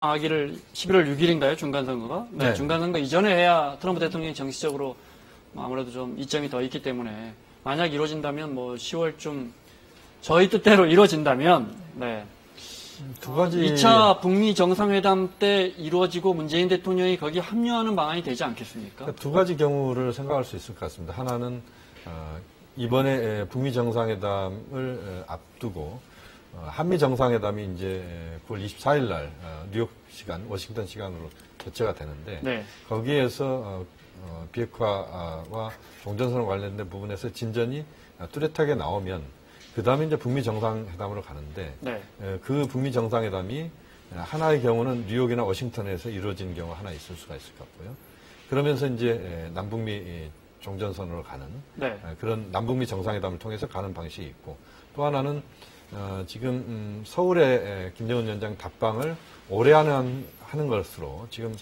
하기를 11월 6일인가요? 중간선거가? 네, 네. 중간선거 이전에 해야 트럼프 대통령이 정치적으로 아무래도 좀 이점이 더 있기 때문에 만약 이루어진다면 뭐 10월쯤 저희 뜻대로 이루어진다면 네. 두 가지 2차 북미 정상회담 때 이루어지고 문재인 대통령이 거기 합류하는 방안이 되지 않겠습니까? 두 가지 경우를 생각할 수 있을 것 같습니다. 하나는 이번에 북미 정상회담을 앞두고 한미 정상회담이 이제 9월 24일 날 뉴욕 시간, 워싱턴 시간으로 개최가 되는데 네. 거기에서 비핵화와 종전선언 관련된 부분에서 진전이 뚜렷하게 나오면 그 다음에 이제 북미 정상회담으로 가는데 네. 그 북미 정상회담이 하나의 경우는 뉴욕이나 워싱턴에서 이루어지는 경우가 하나 있을 수가 있을 것 같고요. 그러면서 이제 남북미 종전선언으로 가는 네. 그런 남북미 정상회담을 통해서 가는 방식이 있고 또 하나는 지금 서울의 김정은 위원장 답방을 올해 하는 것으로 지금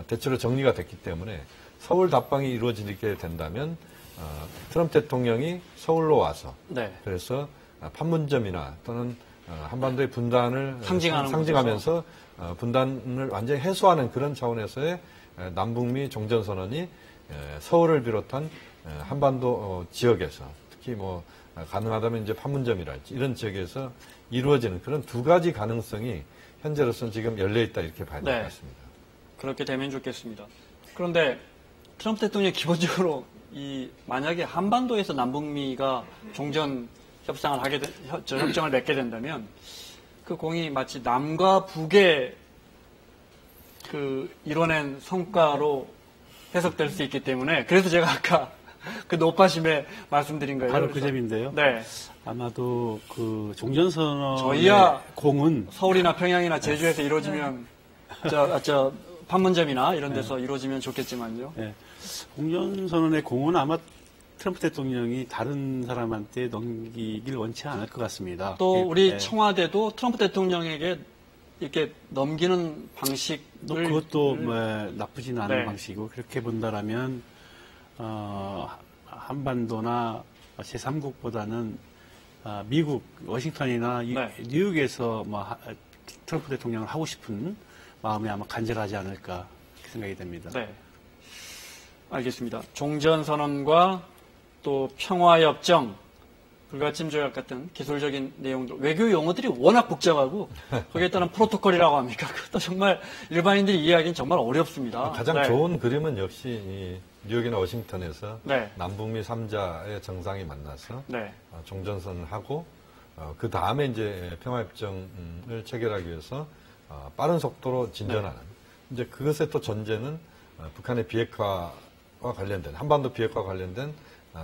대체로 정리가 됐기 때문에 서울 답방이 이루어지게 된다면 트럼프 대통령이 서울로 와서 네. 그래서 판문점이나 또는 한반도의 분단을 상징하면서 분단을 완전히 해소하는 그런 차원에서의 남북미 종전선언이 서울을 비롯한 한반도 지역에서 특히 뭐 가능하다면 이제 판문점이랄지 이런 지역에서 이루어지는 그런 두 가지 가능성이 현재로서는 지금 열려 있다 이렇게 봐야 될 것 같습니다. 그렇게 되면 좋겠습니다. 그런데 트럼프 대통령이 기본적으로 만약에 한반도에서 남북미가 종전 협상을 협정을 맺게 된다면 그 공이 마치 남과 북의 그 이뤄낸 성과로 해석될 수 있기 때문에 그래서 제가 아까 그 노파심에 말씀드린 거예요. 바로 그 점인데요. 네. 아마도 그 종전선언의 저희야 공은 서울이나 평양이나 제주에서 이루어지면 저 판문점이나 이런 데서 이루어지면 좋겠지만요. 네. 종전선언의 공은 아마 트럼프 대통령이 다른 사람한테 넘기길 원치 않을 것 같습니다. 또 우리 청와대도 트럼프 대통령에게 이렇게 넘기는 방식을 그것도 나쁘진 않은 네. 방식이고 그렇게 본다라면 한반도나 제3국보다는 미국 워싱턴이나 네. 뉴욕에서 트럼프 대통령을 하고 싶은 마음이 아마 간절하지 않을까 생각이 됩니다. 네. 알겠습니다. 종전선언과 또 평화협정, 불가침 조약 같은 기술적인 내용들, 외교 용어들이 워낙 복잡하고 거기에 따른 프로토콜이라고 합니까? 그것도 정말 일반인들이 이해하기는 정말 어렵습니다. 가장 네. 좋은 그림은 역시 이 뉴욕이나 워싱턴에서 네. 남북미 3자의 정상이 만나서 네. 종전선언을 하고 그 다음에 이제 평화협정을 체결하기 위해서 빠른 속도로 진전하는 이제 그것의 또 전제는 북한의 비핵화와 관련된 한반도 비핵화와 관련된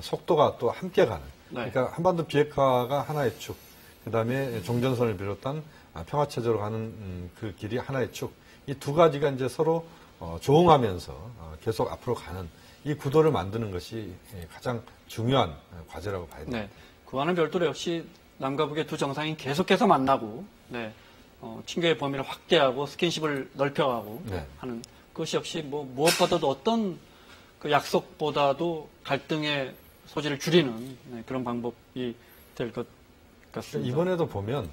속도가 또 함께 가는 그러니까 한반도 비핵화가 하나의 축 그다음에 종전선을 비롯한 평화체제로 가는 그 길이 하나의 축 이 두 가지가 이제 서로 조응하면서 계속 앞으로 가는 이 구도를 만드는 것이 가장 중요한 과제라고 봐야 됩니다. 네. 그와는 별도로 역시 남과 북의 두 정상이 계속해서 만나고 네. 친교의 범위를 확대하고 스킨십을 넓혀가고 네. 하는 그것이 역시 뭐 무엇보다도 어떤 그 약속보다도 갈등의 소지를 줄이는 그런 방법이 될 것 같습니다. 이번에도 보면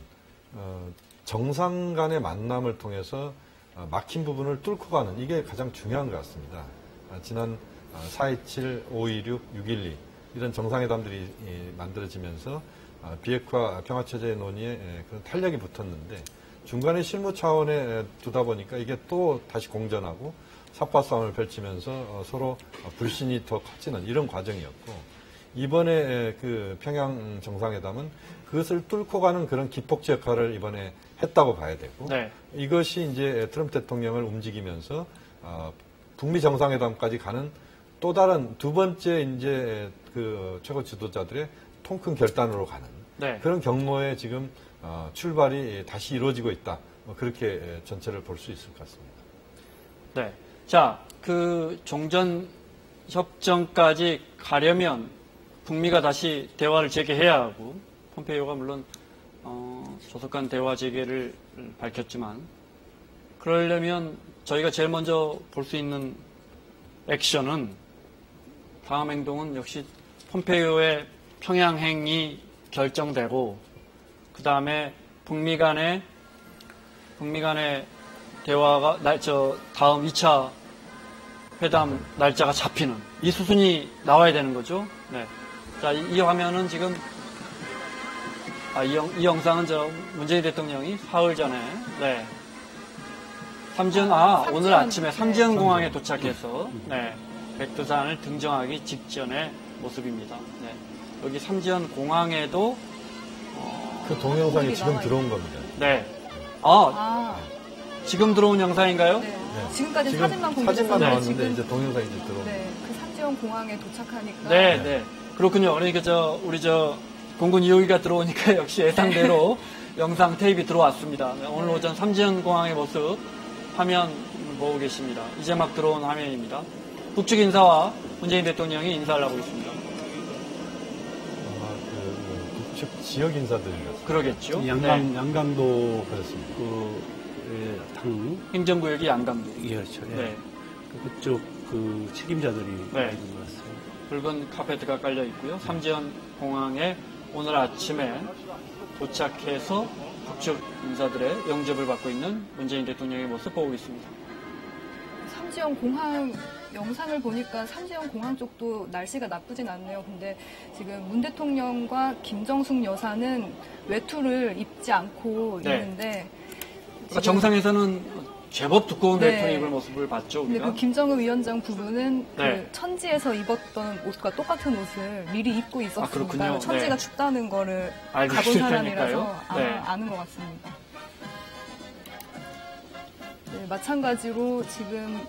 정상 간의 만남을 통해서 막힌 부분을 뚫고 가는 이게 가장 중요한 것 같습니다. 지난 4.27, 5.26, 6.12 이런 정상회담들이 만들어지면서 비핵화 평화체제 논의에 그런 탄력이 붙었는데 중간에 실무 차원에 두다 보니까 이게 또 다시 공전하고 삽과 싸움을 펼치면서 서로 불신이 더 커지는 이런 과정이었고 이번에 그 평양 정상회담은 그것을 뚫고 가는 그런 기폭제 역할을 이번에 했다고 봐야 되고 네. 이것이 이제 트럼프 대통령을 움직이면서 북미 정상회담까지 가는 또 다른 두 번째 이제 그 최고 지도자들의 통큰 결단으로 가는 네. 그런 경로에 지금 출발이 다시 이루어지고 있다. 그렇게 전체를 볼 수 있을 것 같습니다. 네. 자, 그 종전 협정까지 가려면 북미가 다시 대화를 재개해야 하고 폼페이오가 물론 조속한 대화 재개를 밝혔지만 그러려면 저희가 제일 먼저 볼 수 있는 액션은 다음 행동은 역시 폼페이오의 평양행이 결정되고 그 다음에 북미 간의 대화가 다음 2차 회담 날짜가 잡히는 이 수순이 나와야 되는 거죠. 네. 자, 이 화면은 지금 이 영상은 문재인 대통령이 사흘 전에 오늘 아침에 삼지연 공항에 도착해서 백두산을 등정하기 직전의 모습입니다. 네. 여기 삼지연 공항에도 그 동영상이 지금 들어온 겁니다. 네. 지금 들어온 영상인가요? 네. 네. 지금까지 지금 사진만 공개됐어요. 사진만 나왔는데 이제 동영상이 이제 들어온. 네, 그 삼지연 공항에 도착하니까. 네. 그렇군요. 그러니까 우리 공군 2호기가 들어오니까 역시 예상대로 영상 테이프가 들어왔습니다. 네, 오늘 오전 삼지연 공항의 모습 화면 보고 계십니다. 이제 막 들어온 화면입니다. 북측 인사와 문재인 대통령이 인사를 하고 있습니다. 북측 지역 인사들이었어요. 그러겠죠. 양강도 그렇습니다. 당 행정구역이 양강도. 그렇죠. 예. 네. 그쪽 책임자들이 네. 있는 것 같습니다. 붉은 카페트가 깔려 있고요. 삼지연 공항에 오늘 아침에 도착해서 북측 인사들의 영접을 받고 있는 문재인 대통령의 모습 보고 있습니다. 삼지연 공항 영상을 보니까 삼지연 공항 쪽도 날씨가 나쁘진 않네요. 근데 지금 문 대통령과 김정숙 여사는 외투를 입지 않고 있는데 그러니까 정상에서는 제법 두꺼운 네. 외투 입을 모습을 봤죠. 근데 우리가. 그 김정은 위원장 부부는 네. 그 천지에서 입었던 옷과 똑같은 옷을 미리 입고 있었습니다. 그렇군요. 천지가 네. 춥다는 거를 알고 가본 있을 사람이라서 테니까요. 네. 아는 것 같습니다. 네, 마찬가지로 지금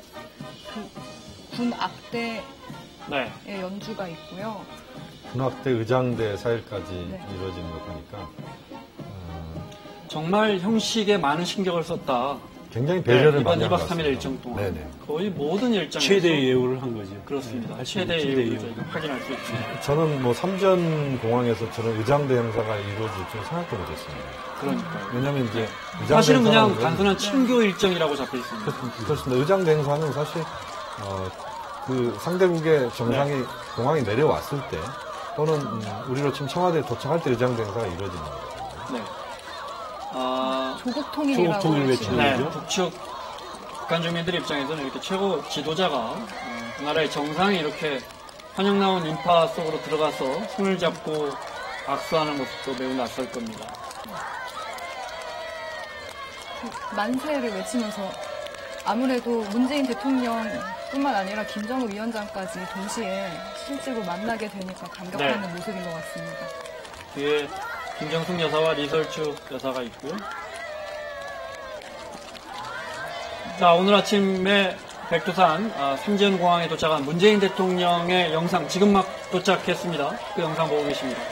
군 악대의 네. 연주가 있고요. 군악대 의장대 4일까지 네. 이루어지는 거 보니까 정말 형식에 많은 신경을 썼다. 굉장히 배려를 이번 많이 2박 한 것 3일 같습니다. 일정 동안 네네. 거의 모든 일정에서 최대 예우를 한 거죠. 그렇습니다. 네, 최대 최대 예우를 예우. 저희가 확인할 수 있습니다. 저는 삼전 공항에서 저런 의장대 행사가 이루어질 줄 생각도 못했습니다. 그러니까요. 왜냐하면 이제 의장대 사실은 그냥 행사는 단순한 친교 일정이라고 잡혀 있습니다. 그렇습니다. 의장대 행사는 사실 그 상대국의 정상이 공항에 내려왔을 때 또는 우리로 치면 청와대에 도착할 때 의장대 행사가 이루어지는 거거든요. 네. 조국 통일이라고 통일 외치는 네, 거죠. 북측 북한 주민들 입장에서는 이렇게 최고 지도자가 그 나라의 정상이 이렇게 환영 나온 인파 속으로 들어가서 손을 잡고 악수하는 모습도 매우 낯설 겁니다. 만세를 외치면서 아무래도 문재인 대통령뿐만 아니라 김정은 위원장까지 동시에 실제로 만나게 되니까 감격하는 네. 모습인 것 같습니다. 뒤에 김정숙 여사와 리설주 여사가 있고요. 자, 오늘 아침에 백두산 삼지연 공항에 도착한 문재인 대통령의 영상 지금 막 도착했습니다. 그 영상 보고 계십니다.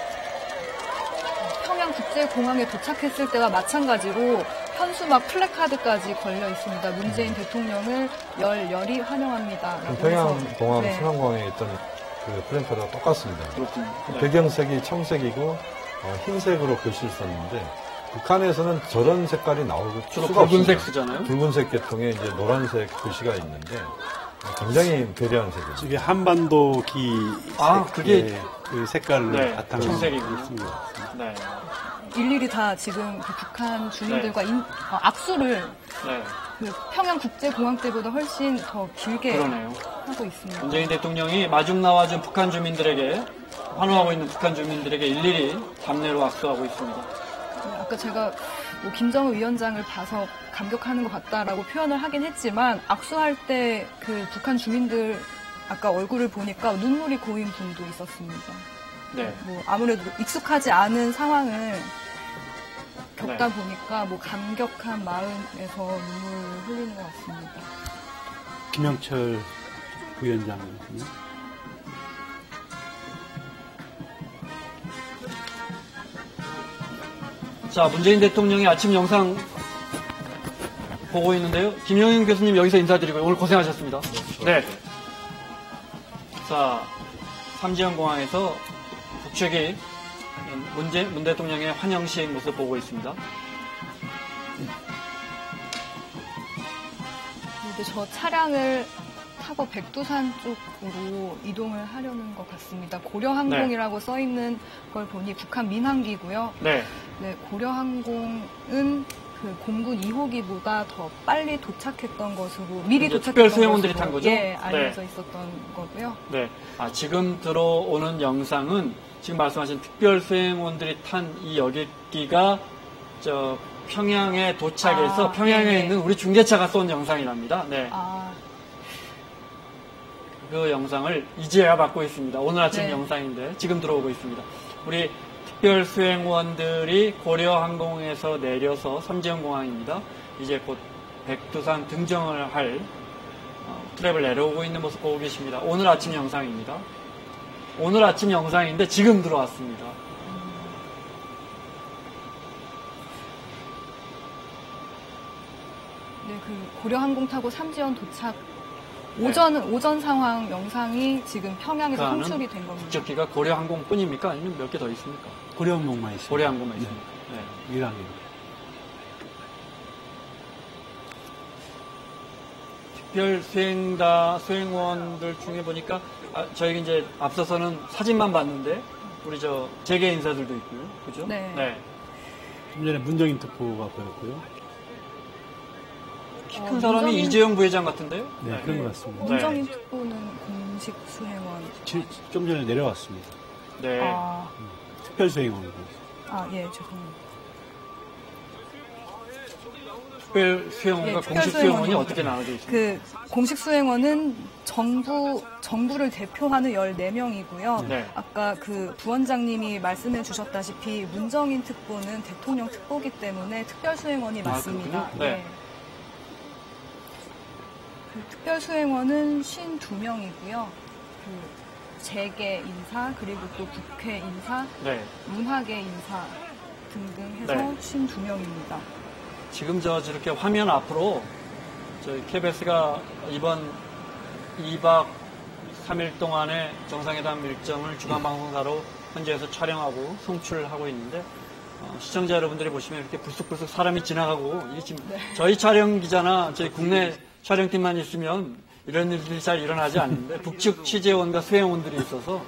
평양국제공항에 도착했을 때와 마찬가지로 현수막 플래카드까지 걸려 있습니다. 문재인 대통령을 열렬히 환영합니다. 평양공항, 네. 순환공항에 있던 그 플랜카드가 똑같습니다. 그렇군요. 네. 배경색이 청색이고 흰색으로 글씨를 썼는데 북한에서는 저런 색깔이 나올 주로 수가 붉은색 없습니다. 쓰잖아요. 붉은색 계통에 이제 노란색 글씨가 있는데 굉장히 배려한 색이죠. 이게 한반도기 그게 그 색깔을 네, 바탕으로 청색이군요. 쓴것 같습니다. 네. 일일이 다 지금 그 북한 주민들과 악수를 네. 그 평양국제공항 때보다 훨씬 더 길게 그러네요. 하고 있습니다. 문재인 대통령이 마중 나와준 북한 주민들에게 환호하고 있는 북한 주민들에게 일일이 답례로 악수하고 있습니다. 네, 아까 제가 뭐 김정은 위원장을 봐서 감격하는 것 같다라고 표현을 하긴 했지만 악수할 때 그 북한 주민들 아까 얼굴을 보니까 눈물이 고인 분도 있었습니다. 네. 뭐 아무래도 익숙하지 않은 상황을 겪다 네. 보니까 뭐 감격한 마음에서 눈물을 흘리는 것 같습니다. 김영철 부위원장. 자, 문재인 대통령이 아침 영상 보고 있는데요. 김영윤 교수님 여기서 인사드리고요. 오늘 고생하셨습니다. 네. 자, 삼지연 공항에서 북측이 문 대통령의 환영식 모습 보고 있습니다. 이제 저 차량을 타고 백두산 쪽으로 이동을 하려는 것 같습니다. 고려항공이라고 써있는 걸 보니 북한 민항기고요. 네. 네, 고려항공은 그 공군 2호기보다 더 빨리 도착했던 것으로 미리 이제 도착했던 특별 수행원들이 것으로, 탄 거죠? 예, 알려져 네. 있었던 거고요. 네. 지금 들어오는 영상은 지금 말씀하신 특별 수행원들이 탄 이 여객기가 저 평양에 도착해서 평양에 네네. 있는 우리 중계차가 쏜 영상이랍니다. 네. 그 영상을 이제야 받고 있습니다. 오늘 아침 네. 영상인데 지금 들어오고 있습니다. 우리 특별 수행원들이 고려항공에서 내려서 삼지연공항입니다. 이제 곧 백두산 등정을 할 트랩을 내려오고 있는 모습 보고 계십니다. 오늘 아침 영상입니다. 오늘 아침 영상인데 지금 들어왔습니다. 네, 그 고려항공 타고 삼지연 도착 오전 상황 영상이 지금 평양에서 그러니까는 송출이 된 겁니다. 국적기가 고려항공뿐입니까? 아니면 몇 개 더 있습니까? 고려항공만 있습니다. 고려항공만 있습니다. 네. 유일하게. 특별 수행원들 중에 보니까 저희 이제 앞서서는 사진만 봤는데 우리 저 재계 인사들도 있고요, 그죠? 네. 좀 전에 문정인 특보가 보였고요. 키 큰 사람이 이재용 부회장 같은데요? 네, 그런 것 같습니다. 문정인 특보는 공식 수행원. 좀 전에 내려왔습니다. 네. 특별 수행원으로. 예, 죄송합니다. 특별 수행원과 특별 공식 수행원이 수행원이 어떻게 나눠져 있습니까? 그 공식 수행원은 정부를 대표하는 14명이고요. 네. 아까 그 부원장님이 말씀해 주셨다시피 문정인 특보는 대통령 특보기 때문에 특별 수행원이 맞습니다. 그렇군요. 네. 그 특별 수행원은 52명이고요. 그 재계 인사 그리고 또 국회 인사, 네. 문화계 인사 등등 해서 네. 52명입니다. 지금 저렇게 화면 앞으로 저희 KBS가 이번 2박 3일 동안의 정상회담 일정을 주간방송사로 현지에서 촬영하고 송출하고 있는데 시청자 여러분들이 보시면 이렇게 불쑥불쑥 사람이 지나가고 이게 지금 저희 촬영 기자나 저희 국내 촬영팀만 있으면 이런 일들이 잘 일어나지 않는데 북측 취재원과 수행원들이 있어서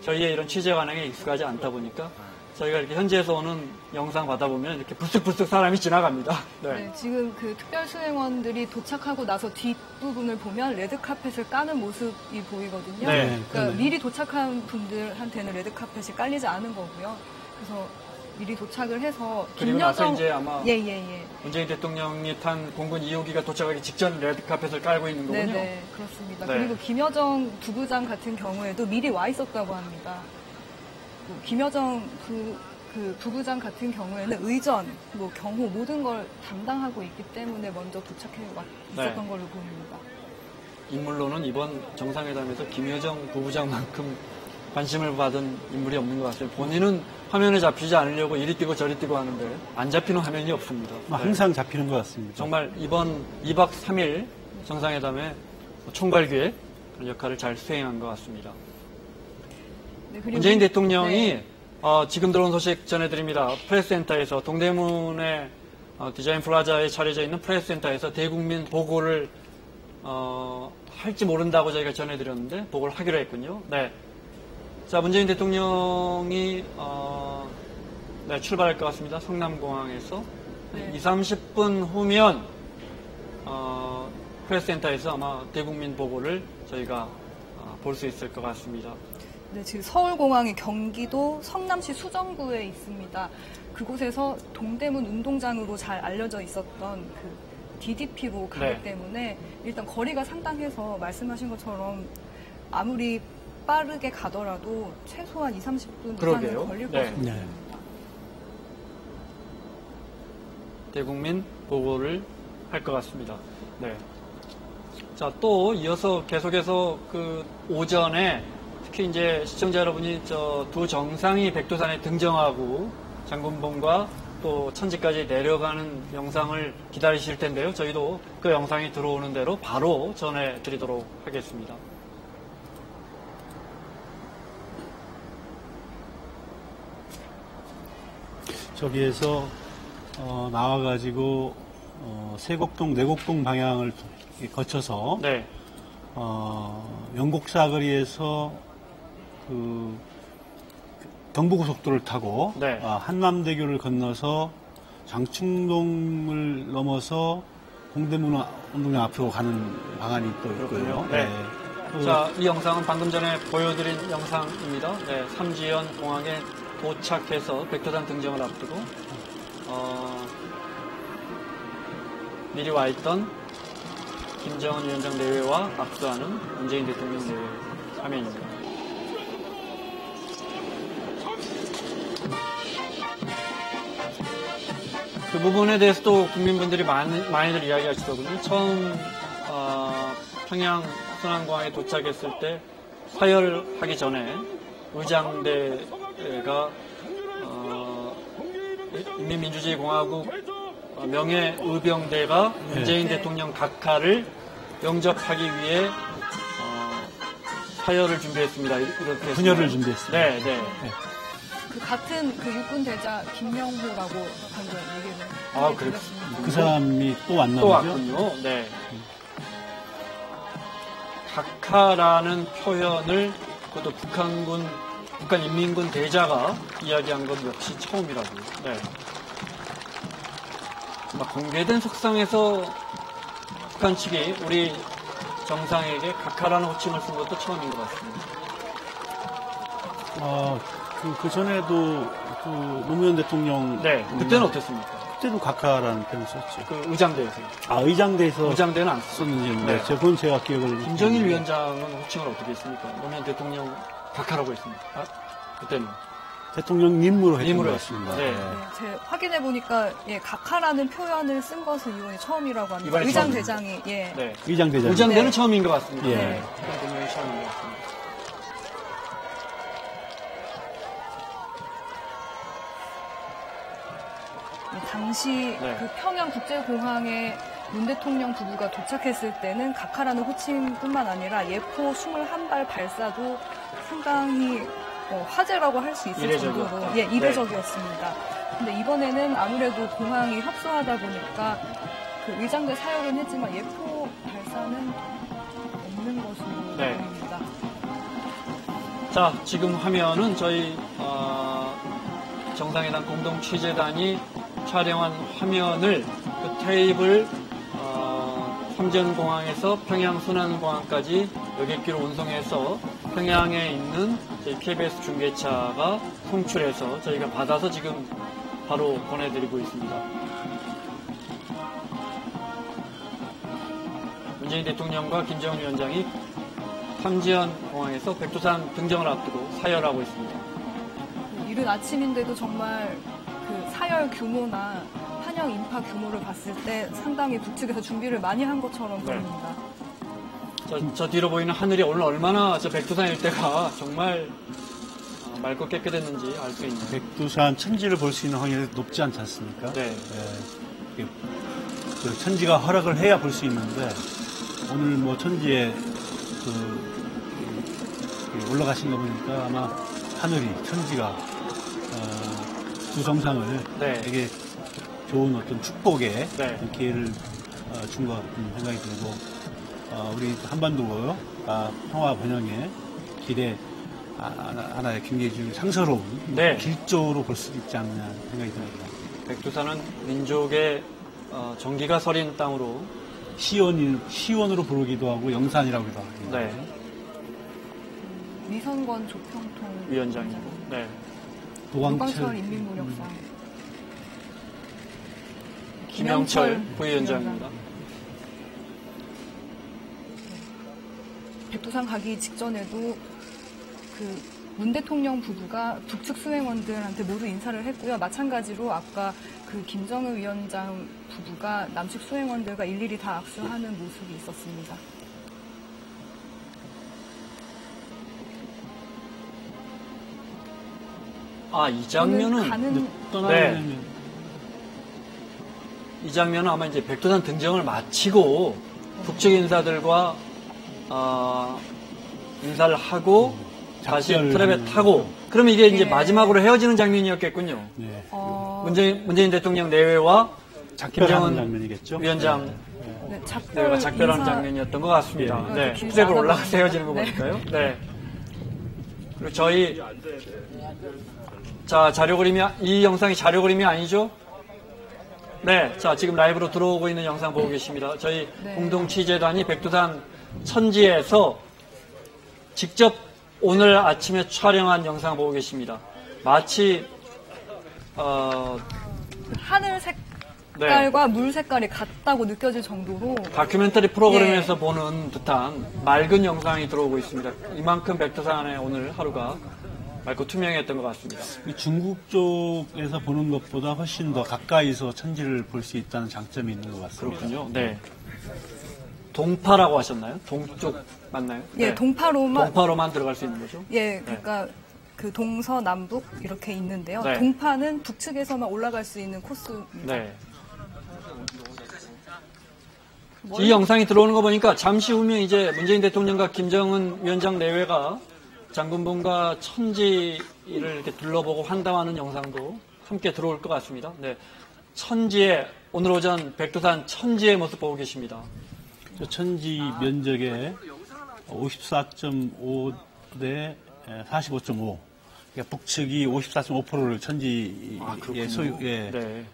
저희의 이런 취재 관행에 익숙하지 않다 보니까 저희가 이렇게 현지에서 오는 영상 받아보면 이렇게 불쑥불쑥 사람이 지나갑니다. 네, 지금 그 특별 수행원들이 도착하고 나서 뒷부분을 보면 레드카펫을 까는 모습이 보이거든요. 네, 그러니까 미리 도착한 분들한테는 레드카펫이 깔리지 않은 거고요. 그래서 미리 도착을 해서 그리고 나서 이제 아마 예. 문재인 대통령이 탄 공군 2호기가 도착하기 직전 레드카펫을 깔고 있는 거군요. 네, 그렇습니다. 네. 그리고 김여정 부부장 같은 경우에도 미리 와 있었다고 합니다. 김여정 부부장 같은 경우에는 의전, 경호 모든 걸 담당하고 있기 때문에 먼저 도착해 있었던 네. 걸로 보입니다. 인물로는 이번 정상회담에서 김여정 부부장만큼 관심을 받은 인물이 없는 것 같아요. 본인은 화면에 잡히지 않으려고 이리 뛰고 저리 뛰고 하는데 안 잡히는 화면이 없습니다. 항상 잡히는 것 같습니다. 정말 이번 2박 3일 정상회담의 총괄기획 그런 역할을 잘 수행한 것 같습니다. 네, 그리고 문재인 대통령이 네. 지금 들어온 소식 전해드립니다. 프레스센터에서 동대문의 디자인 플라자에 차려져 있는 프레스센터에서 대국민 보고를 할지 모른다고 저희가 전해드렸는데 보고를 하기로 했군요. 네. 자, 문재인 대통령이 출발할 것 같습니다. 성남공항에서 네. 20-30분 후면 프레스센터에서 아마 대국민 보고를 저희가 볼 수 있을 것 같습니다. 네, 지금 서울공항이 경기도 성남시 수정구에 있습니다. 그곳에서 동대문 운동장으로 잘 알려져 있었던 그 DDP로 가기 네. 때문에 일단 거리가 상당해서 말씀하신 것처럼 아무리 빠르게 가더라도 최소한 20-30분 그러게요. 이상은 걸릴 네. 것으로 보입니다. 대국민 보고를 할 것 같습니다. 네. 자, 또 이어서 계속해서 그 오전에 특히 이제 시청자 여러분이 두 정상이 백두산에 등정하고 장군봉과 또 천지까지 내려가는 영상을 기다리실 텐데요. 저희도 그 영상이 들어오는 대로 바로 전해드리도록 하겠습니다. 저기에서 나와가지고 세곡동, 내곡동 방향을 거쳐서 네. 영곡사거리에서 경부고속도로를 타고 네. 한남대교를 건너서 장충동을 넘어서 공대문 운동장 앞으로 가는 방안이 또 있고요. 그렇군요. 네. 자, 이 영상은 방금 전에 보여드린 영상입니다. 네, 삼지연 공항에 도착해서 백두산 등정을 앞두고 미리 와 있던 김정은 위원장 내외와 악수하는 문재인 대통령 내외 화면입니다. 그 부분에 대해서도 국민분들이 많이들 이야기하시더군요. 처음 평양 순안공항에 도착했을 때 서열하기 전에 의장대가 인민민주주의공화국 명예의병대가 문재인 대통령 각하를 영접하기 위해 서열을 준비했습니다. 이렇게 분열을 준비했습니다. 네, 네. 그 같은 그 육군 대자 김명호라고 방금 얘기를 그렇습니다. 그 사람이 또 왔나 또 보죠? 왔군요. 네. 각하라는 표현을 그것도 북한인민군 대자가 이야기한 것 역시 처음이라고요. 네. 공개된 속상에서 북한 측이 우리 정상에게 각하라는 호칭을 쓴 것도 처음인 것 같습니다. 그 전에도 그 노무현 대통령. 네. 그때는 어땠습니까? 그때도 각하라는 표현을 썼죠. 그 의장대에서. 의장대에서. 의장대는 안 썼어요. 썼는지. 네. 그건 제가 기억을. 김정일 위원장은 호칭을 어떻게 했습니까? 노무현 대통령 각하라고 했습니다. 그때는. 대통령님으로 했던 님으로 것 같습니다. 네. 제가 확인해 보니까 각하라는 표현을 쓴 것은 이번이 처음이라고 합니다. 이번이 의장 처음이에요. 대장이 네. 의장대장. 의장대는 네. 처음인 것 같습니다. 예. 네. 대통령이 처음인 것 같습니다. 당시 그 평양국제공항에 문 대통령 부부가 도착했을 때는 각하라는 호칭뿐만 아니라 예포 21발 발사도 상당히 화제라고 할 수 있을 정도로 이례적이었습니다. 근데 이번에는 아무래도 공항이 협소하다 보니까 그 의장대 사열은 했지만 예포 발사는 없는 것으로 보입니다. 자, 지금 화면은 저희 정상회담 공동취재단이 촬영한 화면을 그 테이블 삼전공항에서 평양 순안공항까지 여객기로 운송해서 평양에 있는 저희 KBS 중계차가 송출해서 저희가 받아서 지금 바로 보내드리고 있습니다. 문재인 대통령과 김정은 위원장이 삼지연 공항에서 백두산 등정을 앞두고 사열하고 있습니다. 이른 아침인데도 정말 그 사열 규모나 환영 인파 규모를 봤을 때 상당히 북측에서 준비를 많이 한 것처럼 보입니다. 저 뒤로 보이는 하늘이 오늘 얼마나 저 백두산 일대가 정말 맑고 깨끗했는지 알 수 있는. 백두산 천지를 볼 수 있는 확률이 높지 않지 않습니까? 네. 그 천지가 허락을 해야 볼 수 있는데 오늘 뭐 천지에 올라가신 거 보니까 아마 하늘이 천지가 두 정상을 되게 좋은 어떤 축복의 기회를 준 것 같은 생각이 들고 우리 한반도 평화 번영의 길에 하나의 굉장히 상서로운 길조로 볼 수 있지 않느냐 생각이 듭니다. 백두산은 민족의 정기가 서린 땅으로 시원으로 부르기도 하고 영산이라고도 합니다. 네. 미선권 조평통 위원장이고, 네. 노광철 인민무력사 김영철 부위원장입니다. 백두산 가기 직전에도 그 문 대통령 부부가 북측 수행원들한테 모두 인사를 했고요. 마찬가지로 아까 그 김정은 위원장 부부가 남측 수행원들과 일일이 다 악수하는 모습이 있었습니다. 이 장면은 이 장면은 아마 이제 백두산 등정을 마치고 북측 인사들과 인사를 하고 다시 트랩에 타고 그러면 이게 이제 마지막으로 헤어지는 장면이었겠군요. 네. 문재인 대통령 내외와 김정은 위원장 작별하는 장면이었던 것 같습니다. 네. 트랩을 올라가서 헤어지는 거 보니까요. 네. 그리고 저희 자 자료 그림이 이 영상이 자료 그림이 아니죠? 네, 자 지금 라이브로 들어오고 있는 영상 보고 계십니다. 저희 네. 공동취재단이 백두산 천지에서 직접 오늘 아침에 촬영한 영상 보고 계십니다. 마치 하늘 색깔과 물 색깔이 같다고 느껴질 정도로 다큐멘터리 프로그램에서 보는 듯한 맑은 영상이 들어오고 있습니다. 이만큼 백두산의 오늘 하루가 맑고 투명했던 것 같습니다. 중국 쪽에서 보는 것보다 훨씬 더 가까이서 천지를 볼 수 있다는 장점이 있는 것 같습니다. 그렇군요. 네. 동파라고 하셨나요? 동쪽 맞나요? 예, 네. 동파로만 들어갈 수 있는 거죠? 예, 그러니까 그 동서남북 이렇게 있는데요. 네. 동파는 북측에서만 올라갈 수 있는 코스입니다. 네. 이 영상이 들어오는 거 보니까 잠시 후면 이제 문재인 대통령과 김정은 위원장 내외가 장군봉과 천지를 이렇게 둘러보고 환담하는 영상도 함께 들어올 것 같습니다. 네. 천지의 오늘 오전 백두산 천지의 모습 보고 계십니다. 저 천지 면적의 54.5 대 45.5. 그러니까 북측이 54.5%를 천지의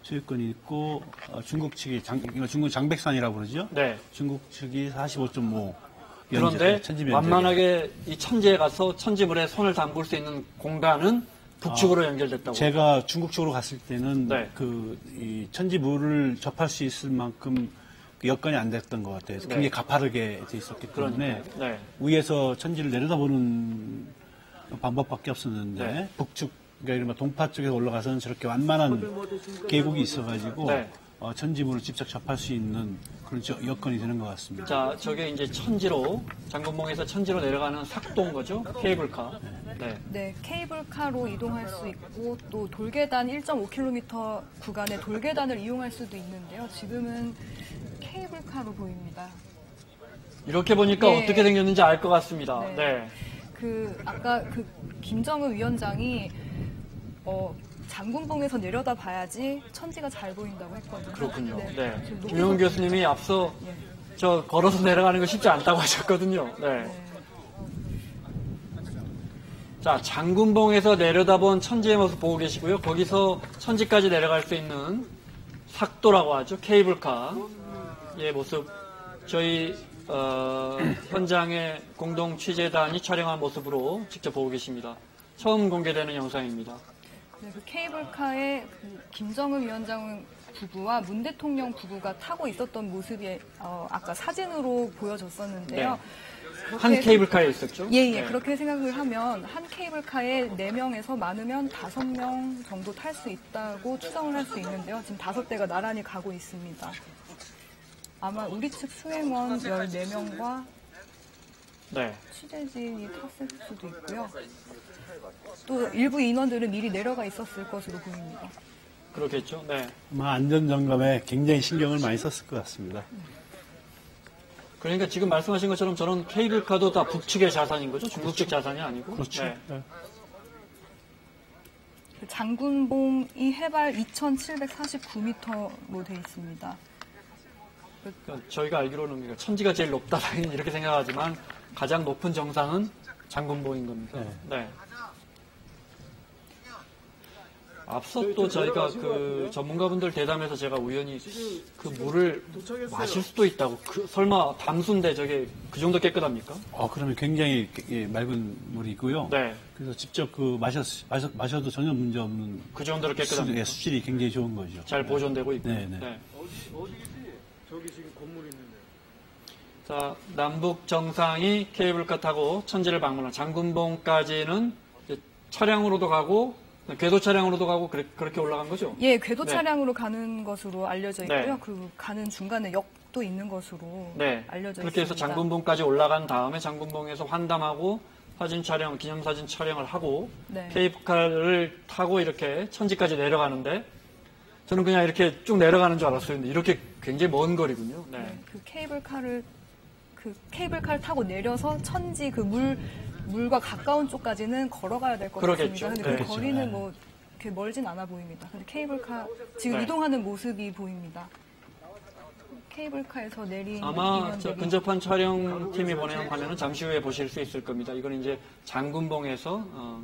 소유권이 있고 중국 측이 중국 장백산이라고 그러죠. 네. 중국 측이 45.5. 그런데 완만하게 이 천지에 가서 천지물에 손을 담글 수 있는 공간은 북측으로 연결됐다고. 제가 중국 쪽으로 갔을 때는 네. 이 천지물을 접할 수 있을 만큼 여건이 안 됐던 것 같아요. 굉장히 가파르게 돼 있었기 때문에 네. 위에서 천지를 내려다보는 방법밖에 없었는데 북측, 그러니까 동파 쪽에서 올라가서는 저렇게 완만한 계곡이 있어가지고 천지물을 직접 접할 수 있는 그런 여건이 되는 것 같습니다. 자, 저게 이제 천지로 장군봉에서 천지로 내려가는 삭도인 거죠? 케이블카. 네. 네, 케이블카로 이동할 수 있고 또 돌계단 1.5km 구간의 돌계단을 이용할 수도 있는데요. 지금은 케이블카로 보입니다. 이렇게 보니까 어떻게 생겼는지 알 것 같습니다. 네. 아까 김정은 위원장이 장군봉에서 내려다 봐야지 천지가 잘 보인다고 했거든요. 그렇군요. 네. 김용훈 교수님이 앞서 저 걸어서 내려가는 거 쉽지 않다고 하셨거든요. 네. 자, 장군봉에서 내려다본 천지의 모습 보고 계시고요. 거기서 천지까지 내려갈 수 있는 삭도라고 하죠. 케이블카의 모습. 저희 현장의 공동 취재단이 촬영한 모습으로 직접 보고 계십니다. 처음 공개되는 영상입니다. 네, 그 케이블카에 김정은 위원장 부부와 문 대통령 부부가 타고 있었던 모습이 아까 사진으로 보여줬었는데요. 네. 한 케이블카에 있었죠? 예, 그렇게 생각을 하면 한 케이블카에 4명에서 많으면 5명 정도 탈 수 있다고 추정을 할 수 있는데요. 지금 5대가 나란히 가고 있습니다. 아마 우리 측 수행원 14명과 취재진이 탔을 수도 있고요. 또 일부 인원들은 미리 내려가 있었을 것으로 보입니다. 그렇겠죠. 네. 아마 안전점검에 굉장히 신경을 많이 썼을 것 같습니다. 그러니까 지금 말씀하신 것처럼 저런 케이블카도 다 북측의 자산인 거죠? 중국 측 자산이 아니고? 그렇죠. 네. 장군봉이 해발 2,749m로 되어 있습니다. 그러니까 저희가 알기로는 천지가 제일 높다 이렇게 생각하지만 가장 높은 정상은 장군봉인 겁니다. 네. 앞서 또 저희가 그 전문가분들 대담에서 제가 우연히 그 물을 마실 수도 있다고 설마 담수인데 저게 그 정도 깨끗합니까? 그러면 굉장히 맑은 물이고요. 네. 그래서 직접 마셔도 전혀 문제 없는 그 정도로 깨끗합니다. 수질이 굉장히 좋은 거죠. 잘 보존되고 있고. 네. 어디지? 저기 지금 건물 있는데. 자, 남북 정상이 케이블카 타고 천지를 방문한 장군봉까지는 차량으로도 가고 궤도 차량으로도 가고 그렇게 올라간 거죠? 예, 궤도 차량으로 가는 것으로 알려져 있고요. 그 가는 중간에 역도 있는 것으로 알려져 있습니다. 그렇게 해서 장군봉까지 올라간 다음에 장군봉에서 환담하고 사진 촬영, 기념사진 촬영을 하고 케이블카를 타고 이렇게 천지까지 내려가는데 저는 그냥 이렇게 쭉 내려가는 줄 알았어요. 근데 이렇게 굉장히 먼 거리군요. 네. 그 케이블카를 타고 내려서 천지 물과 가까운 쪽까지는 걸어가야 될 것 같습니다. 근데 그 거리는 뭐 그렇게 멀진 않아 보입니다. 근데 케이블카 지금 이동하는 모습이 보입니다. 케이블카에서 내린 아마 근접한 촬영팀이 보내는 화면은 잠시 후에 보실 수 있을 겁니다. 이건 이제 장군봉에서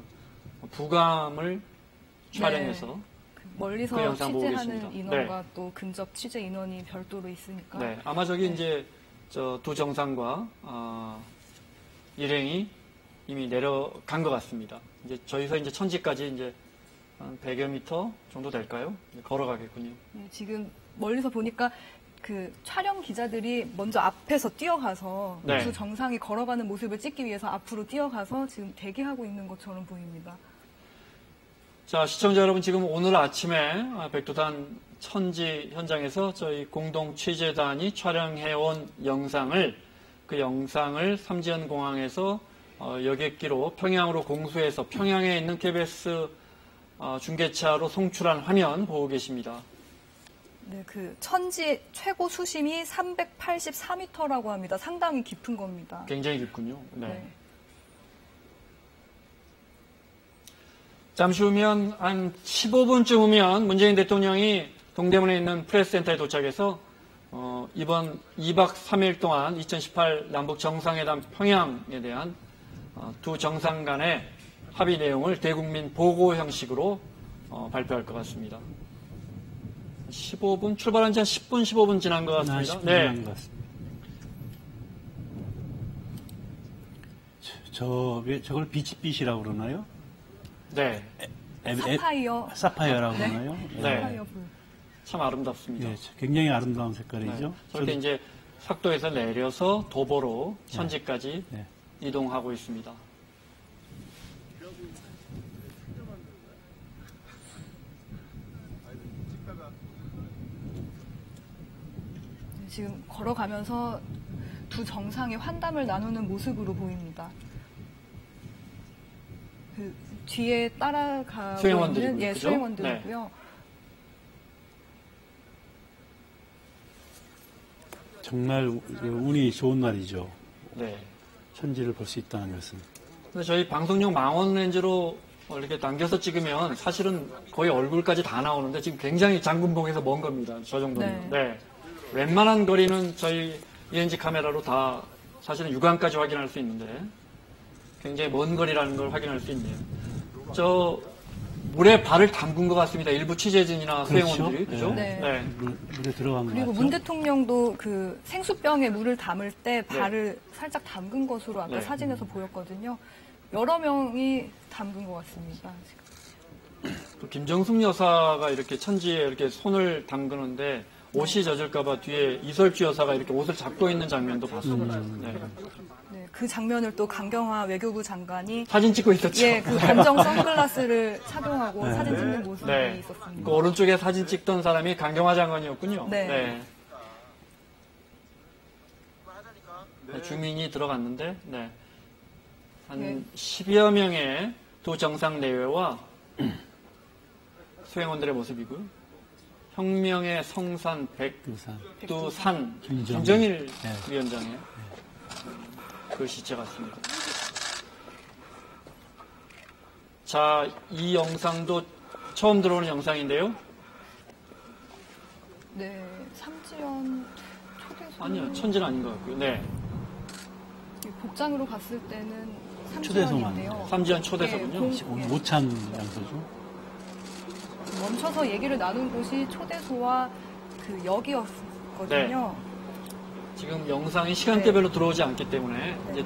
부감을 촬영해서 멀리서 그 영상 보고 취재하는 계십니다. 인원과 또 근접 취재 인원이 별도로 있으니까. 네, 아마 저기 이제 두 정상과 일행이 이미 내려간 것 같습니다. 이제 저희서 이제 천지까지 이제 한 100여 미터 정도 될까요? 걸어가겠군요. 네, 지금 멀리서 보니까 그 촬영 기자들이 먼저 앞에서 뛰어가서 네. 두 정상이 걸어가는 모습을 찍기 위해서 앞으로 뛰어가서 지금 대기하고 있는 것처럼 보입니다. 자, 시청자 여러분, 지금 오늘 아침에 백두산 천지 현장에서 저희 공동 취재단이 촬영해온 그 영상을 삼지연 공항에서 여객기로 평양으로 공수해서 평양에 있는 KBS 중계차로 송출한 화면 보고 계십니다. 네, 그 천지 최고 수심이 384m라고 합니다. 상당히 깊은 겁니다. 굉장히 깊군요. 네. 네. 잠시 후면 한 15분쯤 후면 문재인 대통령이 동대문에 있는 프레스센터에 도착해서 이번 2박 3일 동안 2018 남북 정상회담 평양에 대한 두 정상 간의 합의 내용을 대국민 보고 형식으로 발표할 것 같습니다. 15분 출발한 지 한 10분, 15분 지난 것 같습니다. 10분 지난 것 같습니다. 저걸 비치빛이라고 그러나요? 네. 사파이어라고 네. 그러나요? 네. 사파이어 불. 참 아름답습니다. 네, 굉장히 아름다운 색깔이죠. 네. 저렇게 이제 sak도에서 내려서 도보로 천지까지 네. 이동하고 있습니다. 지금 걸어가면서 두 정상의 환담을 나누는 모습으로 보입니다. 그 뒤에 따라가고 수행원들이군요. 있는 그죠? 수행원들이고요. 정말 운이 좋은 날이죠. 네. 천지를 볼 수 있다는 것은. 근데 저희 방송용 망원 렌즈로 이렇게 당겨서 찍으면 사실은 거의 얼굴까지 다 나오는데 지금 굉장히 장군봉에서 먼 겁니다. 저 정도면. 네. 웬만한 거리는 저희 ENG 카메라로 다 사실은 육안까지 확인할 수 있는데 굉장히 먼 거리라는 걸 확인할 수 있네요. 저 물에 발을 담근 것 같습니다. 일부 취재진이나 수행원들이. 그죠? 네. 네. 물에 들어간 것 그리고 같죠? 문 대통령도 그 생수병에 물을 담을 때 발을 살짝 담근 것으로 아까 네. 사진에서 보였거든요. 여러 명이 담근 것 같습니다. 또 김정숙 여사가 이렇게 천지에 이렇게 손을 담그는데 옷이 젖을까봐 뒤에 이설주 여사가 이렇게 옷을 잡고 있는 장면도 봤습니다. 네. 네, 그 장면을 또 강경화 외교부 장관이 사진 찍고 있었죠. 예, 그 검정 선글라스를 착용하고 사진 찍는 모습이 네. 있었습니다. 그 오른쪽에 사진 찍던 사람이 강경화 장관이었군요. 네. 네, 주민이 들어갔는데, 한 네. 10여 명의 두 정상 내외와 수행원들의 모습이고요. 혁명의 성산 백두산 김정일 네. 위원장의 그 시체 같습니다. 자, 이 영상도 처음 들어오는 영상인데요. 네, 삼지연 초대소. 아니요, 천지는 아닌 것 같고요. 네. 복장으로 봤을 때는 초대소만. 삼지연인데요. 삼지연 초대소군요. 오늘 모찬 장소죠. 멈춰서 얘기를 나눈 곳이 초대소와 그 역이었거든요. 지금 영상이 시간대별로 들어오지 않기 때문에 이제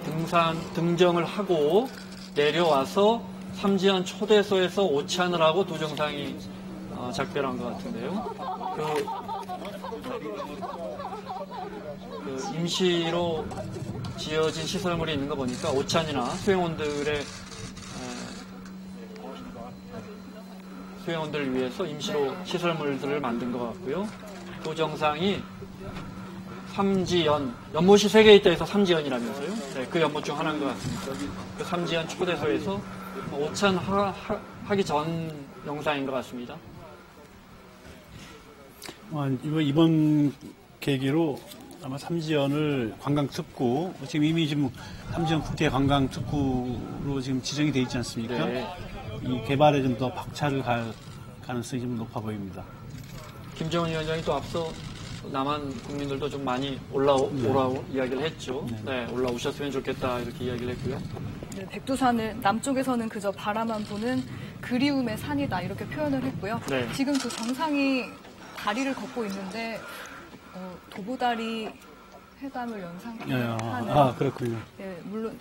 등정을 하고 내려와서 삼지연 초대소에서 오찬을 하고 두 정상이 작별한 것 같은데요. 그 임시로 지어진 시설물이 있는 거 보니까 오찬이나 수행원들을 위해서 임시로 시설물들을 만든 것 같고요. 두 정상이 삼지연, 연못이 3개 있다 해서 삼지연이라면서요. 네, 그 연못 중 하나인 것 같습니다. 그 삼지연 초대소에서 오찬하기 전 영상인 것 같습니다. 이번 계기로 아마 삼지연을 관광특구, 지금 삼지연 국제 관광특구로 지금 지정이 되어 있지 않습니까? 네. 이 개발에 좀 더 박차를 갈 가능성이 좀 높아 보입니다. 김정은 위원장이 또 앞서 남한 국민들도 좀 많이 오라고 이야기를 했죠. 네, 올라오셨으면 좋겠다 이렇게 이야기를 했고요. 네, 백두산을 남쪽에서는 그저 바라만 보는 그리움의 산이다 이렇게 표현을 했고요. 네. 지금 그 정상이 다리를 걷고 있는데 도보다리 회담을 연상하는. 그렇군요. 예, 물론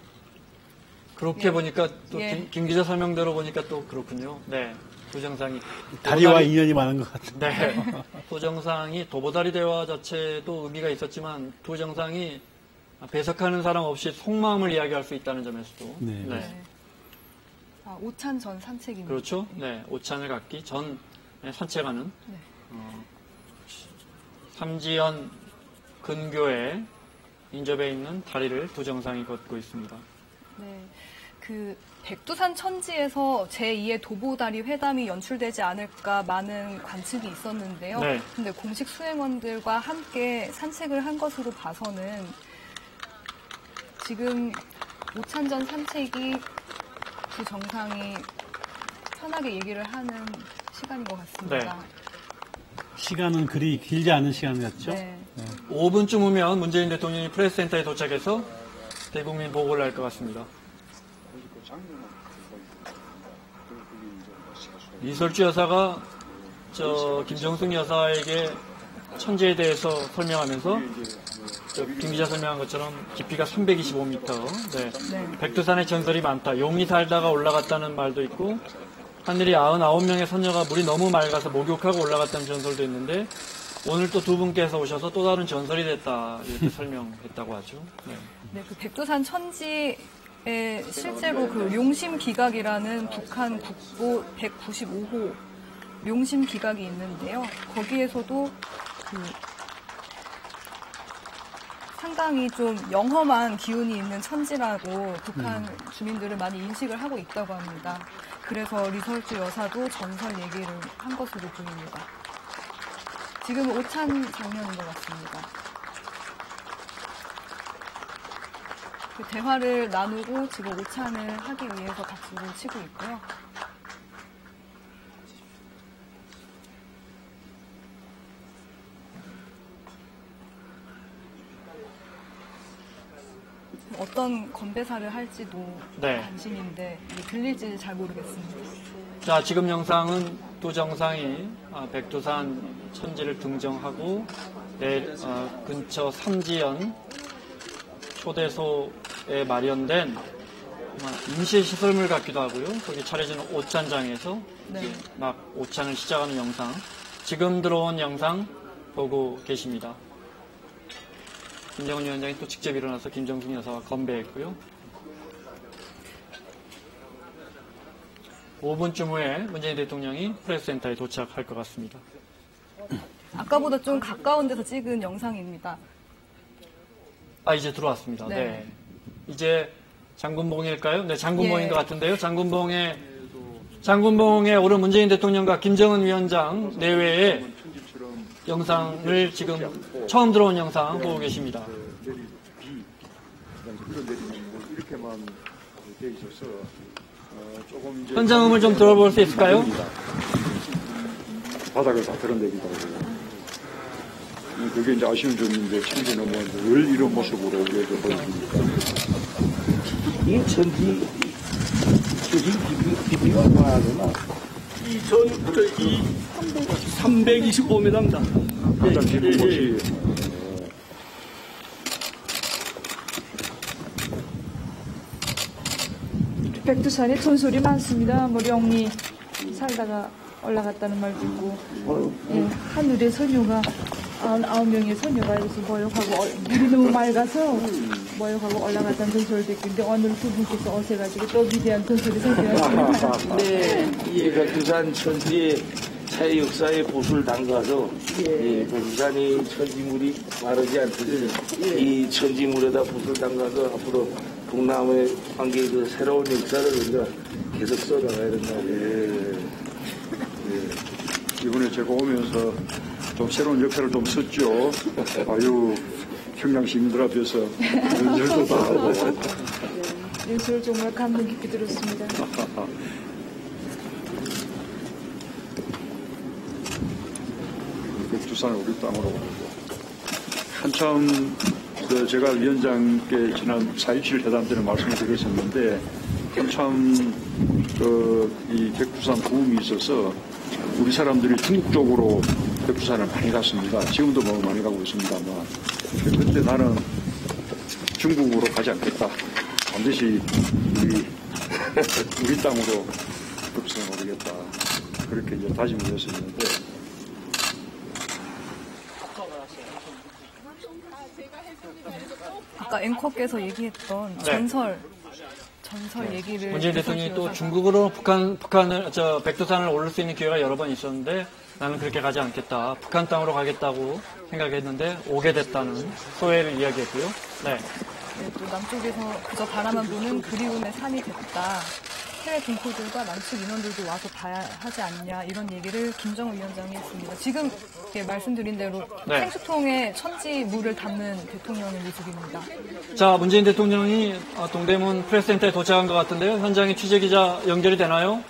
그렇게 예. 보니까 또 예. 김 기자 설명대로 보니까 또 그렇군요. 네. 두 정상이 다리와 인연이 많은 것 같은데. 네. 두 정상이 도보다리 대화 자체도 의미가 있었지만 두 정상이 배석하는 사람 없이 속마음을 이야기할 수 있다는 점에서도 네. 네. 오찬 전 산책입니다. 그렇죠. 네. 오찬을 갖기 전 산책하는 네. 삼지연 근교에 인접해 있는 다리를 두 정상이 걷고 있습니다. 네. 그 백두산 천지에서 제2의 도보다리 회담이 연출되지 않을까 많은 관측이 있었는데요. 네. 근데 공식 수행원들과 함께 산책을 한 것으로 봐서는 지금 오찬전 산책이 두 정상이 편하게 얘기를 하는 시간인 것 같습니다. 네. 시간은 그리 길지 않은 시간이었죠. 네. 5분쯤 후면 문재인 대통령이 프레스센터에 도착해서 대국민 보고를 할 것 같습니다. 이설주 여사가 김정숙 여사에게 천지에 대해서 설명하면서 김 기자 설명한 것처럼 깊이가 325m, 네. 백두산의 전설이 많다. 용이 살다가 올라갔다는 말도 있고 하늘이 99명의 선녀가 물이 너무 맑아서 목욕하고 올라갔다는 전설도 있는데 오늘 또 두 분께서 오셔서 또 다른 전설이 됐다 이렇게 설명했다고 하죠. 네. 네, 그 백두산 천지에 실제로 그 용심기각이라는 북한 국보 195호 용심기각이 있는데요. 거기에서도 그 상당히 좀 영험한 기운이 있는 천지라고 북한 주민들은 많이 인식을 하고 있다고 합니다. 그래서 리설주 여사도 전설 얘기를 한 것으로 보입니다. 지금 오찬 장면인 것 같습니다. 그 대화를 나누고 지금 오찬을 하기 위해서 박수를 치고 있고요. 어떤 건배사를 할지도 네. 관심인데 들릴지 잘 모르겠습니다. 자, 지금 영상은 두 정상이 백두산 천지를 등정하고 근처 삼지연 초대소에 마련된 임시시설물 같기도 하고요. 거기 차려지는 오찬장에서 네. 막 오찬을 시작하는 영상, 지금 들어온 영상 보고 계십니다. 김정은 위원장이 또 직접 일어나서 김정숙 여사와 건배했고요. 5분쯤 후에 문재인 대통령이 프레스센터에 도착할 것 같습니다. 아까보다 좀 가까운 데서 찍은 영상입니다. 이제 들어왔습니다. 네. 네. 이제 장군봉일까요? 네, 장군봉인 예. 것 같은데요. 장군봉에 오른 문재인 대통령과 김정은 위원장 내외의 영상을 지금 처음 들어온 영상 보고 계십니다. 이렇게만 돼 있어서 조금 이제 현장음을 좀 들어볼 수 있을까요? 바닥을 다 드러내기도 하고 그게 이제 아쉬운 점인데 천지는 늘 이런 모습으로 우리에게 보여주니까 이 천지 깊이가 얼마나 되나? 이 325m입니다. 가장 깊은 곳이 백두산에 돈소리 많습니다. 뭐 영리 살다가 올라갔다는 말도 있고, 예, 하늘에 선녀가 99명의 선녀가 여기서 모욕하고 물이 너무 맑아서 모욕하고 올라갔다는 전설도 있고, 근데 오늘 두 분께서 오셔가지고 또 위대한 전설이 생겨났습니다. 네, 이 백두산 천지의 차의 역사에 붓을 담가서 이 백두산이 천지물이 마르지 않듯이 이 천지물에다 붓을 담가서 앞으로 동남아의 관계의 그 새로운 역사를 우리가 계속 써나가야 된다. 이번에 제가 오면서 좀 새로운 역할을 좀 썼죠. 아유, 평양 시민들 앞에서 연설도 다 하고. 연설을 정말 감동 깊게 들었습니다. 백두산을 우리 땅으로 오고 한참 제가 위원장께 지난 4.27 회담 때는 말씀을 드렸었는데 참 이 백두산 부음이 있어서 우리 사람들이 중국 쪽으로 백두산을 많이 갔습니다. 지금도 뭐 많이 가고 있습니다만, 그때 나는 중국으로 가지 않겠다. 반드시 우리 땅으로 백두산을 오르겠다. 그렇게 이제 다짐을 했었는데. 아까 앵커께서 얘기했던 전설 얘기를 문재인 대통령이 또 중국으로 백두산을 오를 수 있는 기회가 여러 번 있었는데 나는 그렇게 가지 않겠다. 북한 땅으로 가겠다고 생각했는데 오게 됐다는 소회를 이야기했고요. 네. 네, 또 남쪽에서 그저 바라만 보는 그리움의 산이 됐다. 해외 동포들과 남측 인원들도 와서 봐야 하지 않냐 이런 얘기를 김정은 위원장이 했습니다. 지금 말씀드린 대로 네. 생수통에 천지물을 담는 대통령의 모습입니다. 자, 문재인 대통령이 동대문 프레스센터에 도착한 것 같은데요. 현장에 취재기자 연결이 되나요?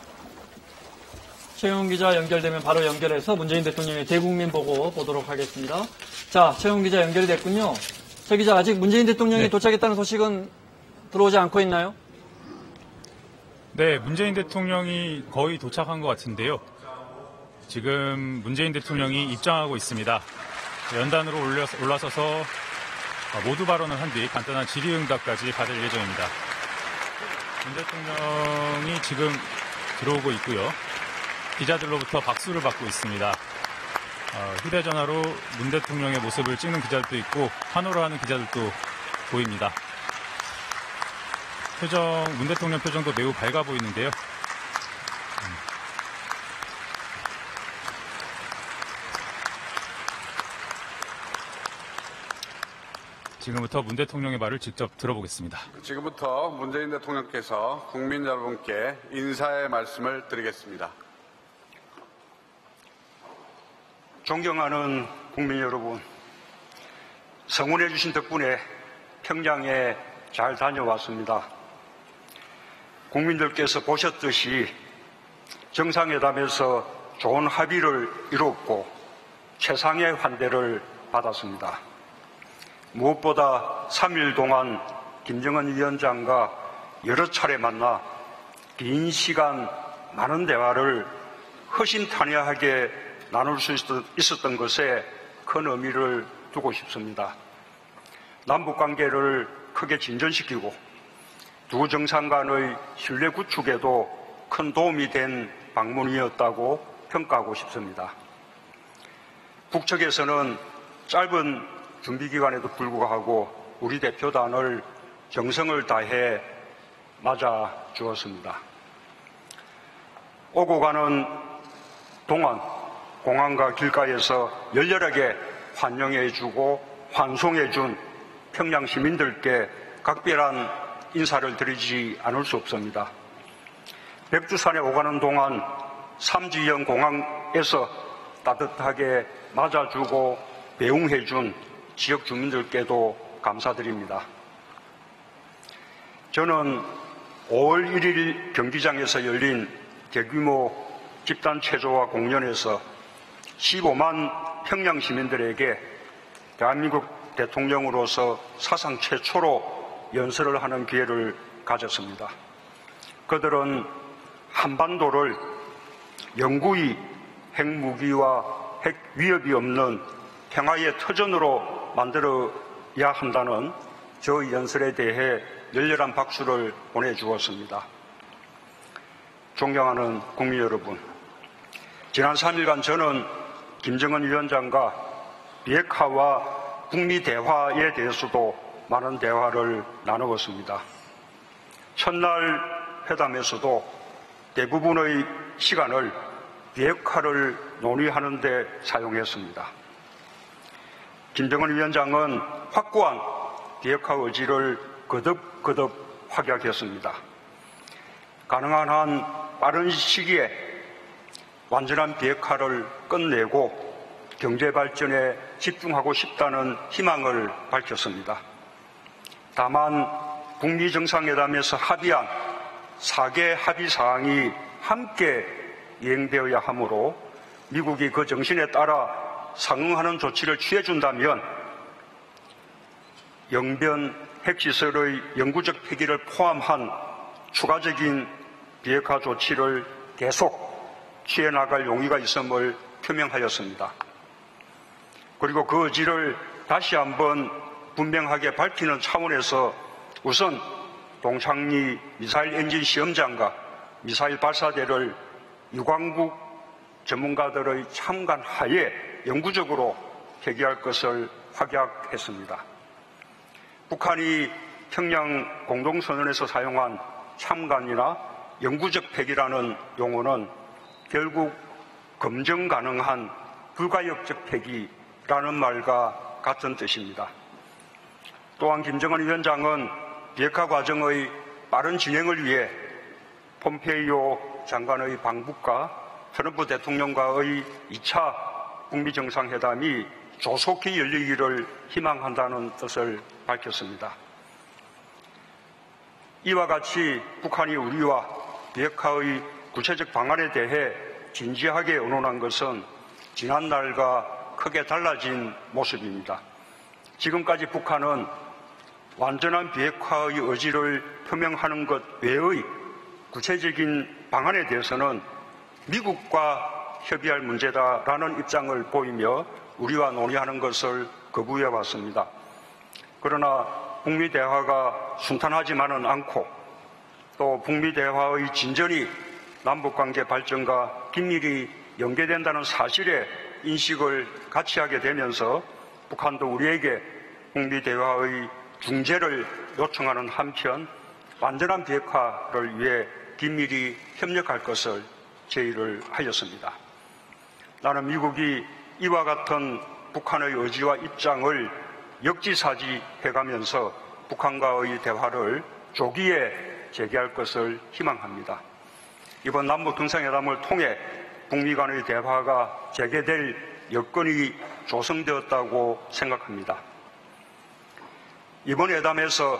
최영훈 기자 연결되면 바로 연결해서 문재인 대통령의 대국민 보고 보도록 하겠습니다. 자, 최영훈 기자 연결이 됐군요. 최 기자, 아직 문재인 대통령이 도착했다는 소식은 들어오지 않고 있나요? 네, 문재인 대통령이 거의 도착한 것 같은데요. 지금 문재인 대통령이 입장하고 있습니다. 연단으로 올라서서 모두 발언을 한 뒤 간단한 질의응답까지 받을 예정입니다. 문 대통령이 지금 들어오고 있고요. 기자들로부터 박수를 받고 있습니다. 휴대전화로 문 대통령의 모습을 찍는 기자들도 있고 환호를 하는 기자들도 보입니다. 문 대통령 표정도 매우 밝아 보이는데요. 지금부터 문 대통령의 말을 직접 들어보겠습니다. 지금부터 문재인 대통령께서 국민 여러분께 인사의 말씀을 드리겠습니다. 존경하는 국민 여러분, 성원해 주신 덕분에 평양에 잘 다녀왔습니다. 국민들께서 보셨듯이 정상회담에서 좋은 합의를 이뤘고 최상의 환대를 받았습니다. 무엇보다 3일 동안 김정은 위원장과 여러 차례 만나 긴 시간 많은 대화를 허심탄회하게 나눌 수 있었던 것에 큰 의미를 두고 싶습니다. 남북관계를 크게 진전시키고 두 정상 간의 신뢰 구축에도 큰 도움이 된 방문이었다고 평가하고 싶습니다. 북측에서는 짧은 준비기간에도 불구하고 우리 대표단을 정성을 다해 맞아 주었습니다. 오고 가는 동안 공항과 길가에서 열렬하게 환영해주고 환송해준 평양 시민들께 각별한 인사를 드리지 않을 수 없습니다. 백두산에 오가는 동안 삼지연 공항에서 따뜻하게 맞아주고 배웅해준 지역 주민들께도 감사드립니다. 저는 5월 1일 경기장에서 열린 대규모 집단 체조와 공연에서 15만 평양 시민들에게 대한민국 대통령으로서 사상 최초로 연설을 하는 기회를 가졌습니다. 그들은 한반도를 영구히 핵무기와 핵 위협이 없는 평화의 터전으로 만들어야 한다는 저 연설에 대해 열렬한 박수를 보내주었습니다. 존경하는 국민 여러분, 지난 3일간 저는 김정은 위원장과 비핵화와 북미 대화에 대해서도 많은 대화를 나누었습니다. 첫날 회담에서도 대부분의 시간을 비핵화를 논의하는 데 사용했습니다. 김정은 위원장은 확고한 비핵화 의지를 거듭 확약했습니다. 가능한 한 빠른 시기에 완전한 비핵화를 끝내고 경제 발전에 집중하고 싶다는 희망을 밝혔습니다. 다만 북미 정상회담에서 합의한 4개 합의 사항이 함께 이행되어야 하므로 미국이 그 정신에 따라 상응하는 조치를 취해준다면 영변 핵시설의 영구적 폐기를 포함한 추가적인 비핵화 조치를 계속 취해 나갈 용의가 있음을 표명하였습니다. 그리고 그 의지를 다시 한번 분명하게 밝히는 차원에서 우선 동창리 미사일 엔진 시험장과 미사일 발사대를 유관국 전문가들의 참관 하에 영구적으로 폐기할 것을 확약했습니다. 북한이 평양 공동선언에서 사용한 참관이나 영구적 폐기라는 용어는 결국 검증 가능한 불가역적 폐기라는 말과 같은 뜻입니다. 또한 김정은 위원장은 비핵화 과정의 빠른 진행을 위해 폼페이오 장관의 방북과 트럼프 대통령과의 2차 북미 정상회담이 조속히 열리기를 희망한다는 뜻을 밝혔습니다. 이와 같이 북한이 우리와 비핵화의 구체적 방안에 대해 진지하게 의논한 것은 지난날과 크게 달라진 모습입니다. 지금까지 북한은 완전한 비핵화의 의지를 표명하는 것 외의 구체적인 방안에 대해서는 미국과 협의할 문제다라는 입장을 보이며 우리와 논의하는 것을 거부해 왔습니다. 그러나 북미 대화가 순탄하지만은 않고 또 북미 대화의 진전이 남북관계 발전과 긴밀히 연계된다는 사실에 인식을 같이 하게 되면서 북한도 우리에게 북미 대화의 중재를 요청하는 한편 완전한 비핵화를 위해 긴밀히 협력할 것을 제의를 하였습니다. 나는 미국이 이와 같은 북한의 의지와 입장을 역지사지해가면서 북한과의 대화를 조기에 재개할 것을 희망합니다. 이번 남북 정상회담을 통해 북미 간의 대화가 재개될 여건이 조성되었다고 생각합니다. 이번 회담에서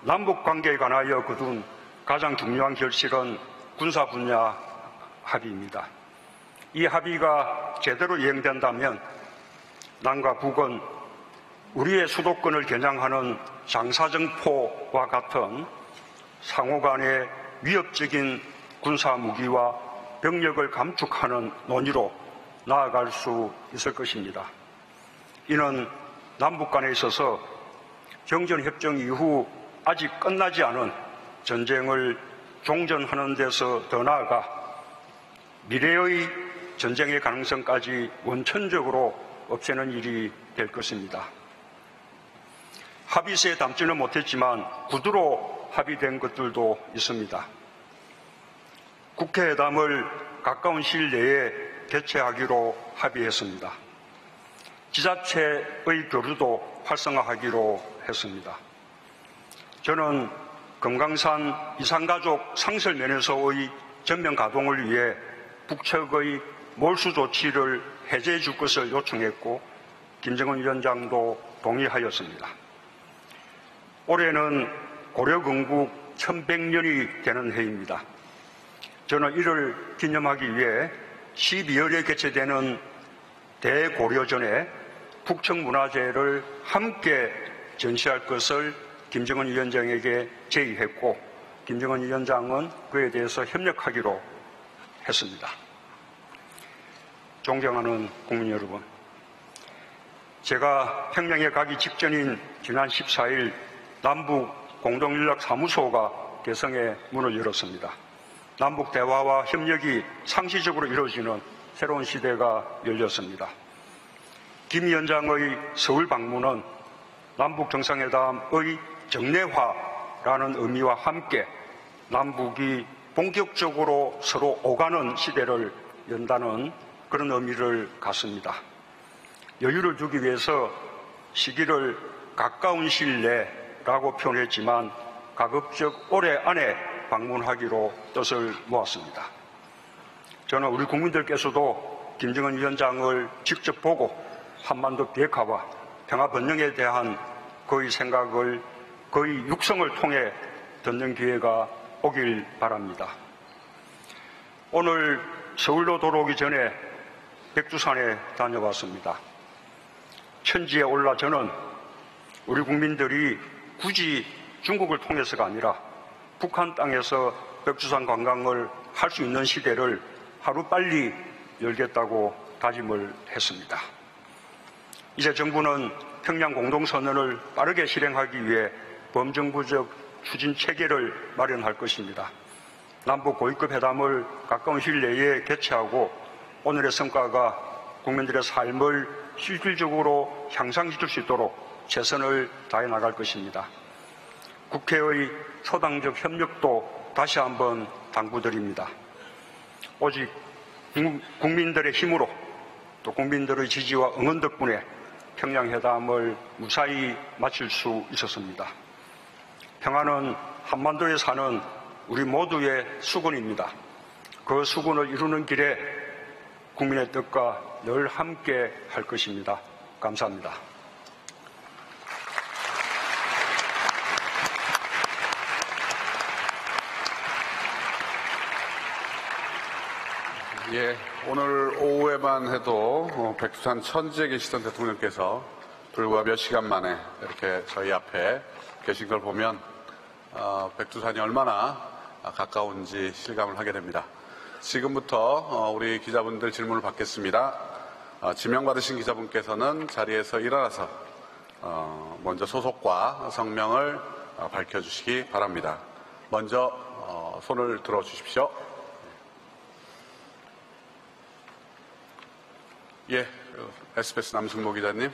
남북관계에 관하여 거둔 가장 중요한 결실은 군사 분야 합의입니다. 이 합의가 제대로 이행된다면 남과 북은 우리의 수도권을 겨냥하는 장사정포와 같은 상호 간의 위협적인 군사 무기와 병력을 감축하는 논의로 나아갈 수 있을 것입니다. 이는 남북 간에 있어서 정전협정 이후 아직 끝나지 않은 전쟁을 종전하는 데서 더 나아가 미래의 전쟁의 가능성까지 원천적으로 없애는 일이 될 것입니다. 합의서에 담지는 못했지만 구두로 합의된 것들도 있습니다. 국회회담을 가까운 시일 내에 개최하기로 합의했습니다. 지자체의 교류도 활성화하기로 했습니다. 저는 금강산 이산가족 상설 면에서의 전면 가동을 위해 북측의 몰수 조치를 해제해 줄 것을 요청했고 김정은 위원장도 동의하였습니다. 올해는 고려 건국 1100년이 되는 해입니다. 저는 이를 기념하기 위해 12월에 개최되는 대고려전에 북측문화재를 함께 전시할 것을 김정은 위원장에게 제의했고 김정은 위원장은 그에 대해서 협력하기로 했습니다. 존경하는 국민 여러분, 제가 평양에 가기 직전인 지난 14일 남북 공동연락사무소가 개성에 문을 열었습니다. 남북 대화와 협력이 상시적으로 이루어지는 새로운 시대가 열렸습니다. 김 위원장의 서울 방문은 남북 정상회담의 정례화라는 의미와 함께 남북이 본격적으로 서로 오가는 시대를 연다는 그런 의미를 갖습니다. 여유를 두기 위해서 시기를 가까운 시일 내라고 표현했지만 가급적 올해 안에 방문하기로 뜻을 모았습니다. 저는 우리 국민들께서도 김정은 위원장을 직접 보고 한반도 비핵화와 평화 번영에 대한 그의 생각을, 그의 육성을 통해 듣는 기회가 오길 바랍니다. 오늘 서울로 돌아오기 전에 백두산에 다녀왔습니다. 천지에 올라 저는 우리 국민들이 굳이 중국을 통해서가 아니라 북한 땅에서 백두산 관광을 할 수 있는 시대를 하루빨리 열겠다고 다짐을 했습니다. 이제 정부는 평양 공동선언을 빠르게 실행하기 위해 범정부적 추진 체계를 마련할 것입니다. 남북 고위급 회담을 가까운 시일 내에 개최하고 오늘의 성과가 국민들의 삶을 실질적으로 향상시킬 수 있도록 최선을 다해 나갈 것입니다. 국회의 초당적 협력도 다시 한번 당부드립니다. 오직 국민들의 힘으로 또 국민들의 지지와 응원 덕분에 평양회담을 무사히 마칠 수 있었습니다. 평화는 한반도에 사는 우리 모두의 수건입니다. 그 수건을 이루는 길에 국민의 뜻과 늘 함께 할 것입니다. 감사합니다. 예, 오늘 오후에만 해도 백두산 천지에 계시던 대통령께서 불과 몇 시간 만에 이렇게 저희 앞에 계신 걸 보면 백두산이 얼마나 가까운지 실감을 하게 됩니다. 지금부터 우리 기자분들 질문을 받겠습니다. 지명받으신 기자분께서는 자리에서 일어나서 먼저 소속과 성명을 밝혀주시기 바랍니다. 먼저 손을 들어주십시오. 예, SBS 남승모 기자님.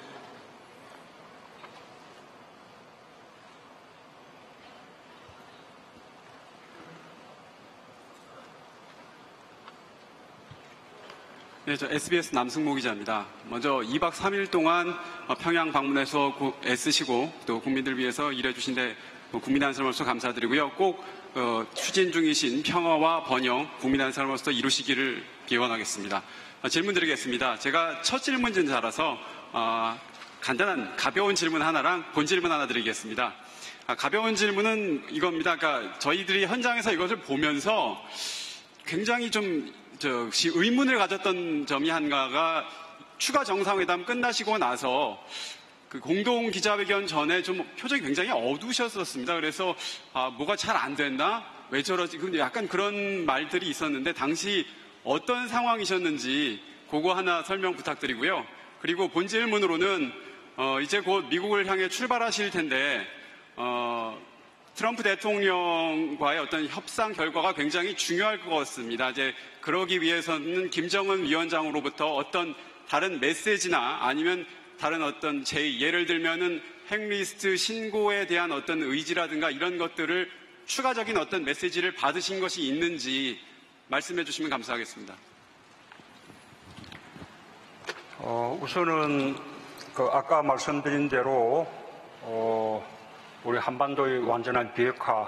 네, 저 SBS 남승모 기자입니다. 먼저 2박 3일 동안 평양 방문해서 애쓰시고 또 국민들 위해서 일해주신데 국민의 한 사람으로서 감사드리고요. 꼭 추진 중이신 평화와 번영, 국민의 한 사람으로서 이루시기를 기원하겠습니다. 질문 드리겠습니다. 제가 첫 질문인 줄 알아서 간단한 가벼운 질문 하나랑 본 질문 하나 드리겠습니다. 가벼운 질문은 이겁니다. 그러니까 저희들이 현장에서 이것을 보면서 굉장히 좀 의문을 가졌던 점이 한가가 추가 정상회담 끝나시고 나서 그 공동 기자회견 전에 좀 표정이 굉장히 어두우셨었습니다. 그래서 뭐가 잘 안 됐나? 왜 저러지? 근데 약간 그런 말들이 있었는데 당시 어떤 상황이셨는지 그거 하나 설명 부탁드리고요. 그리고 본 질문으로는 이제 곧 미국을 향해 출발하실 텐데 트럼프 대통령과의 어떤 협상 결과가 굉장히 중요할 것 같습니다. 이제 그러기 위해서는 김정은 위원장으로부터 어떤 다른 메시지나 아니면 다른 어떤 예를 들면은 핵리스트 신고에 대한 어떤 의지라든가 이런 것들을 추가적인 어떤 메시지를 받으신 것이 있는지 말씀해 주시면 감사하겠습니다. 우선은 아까 말씀드린 대로 우리 한반도의 완전한 비핵화의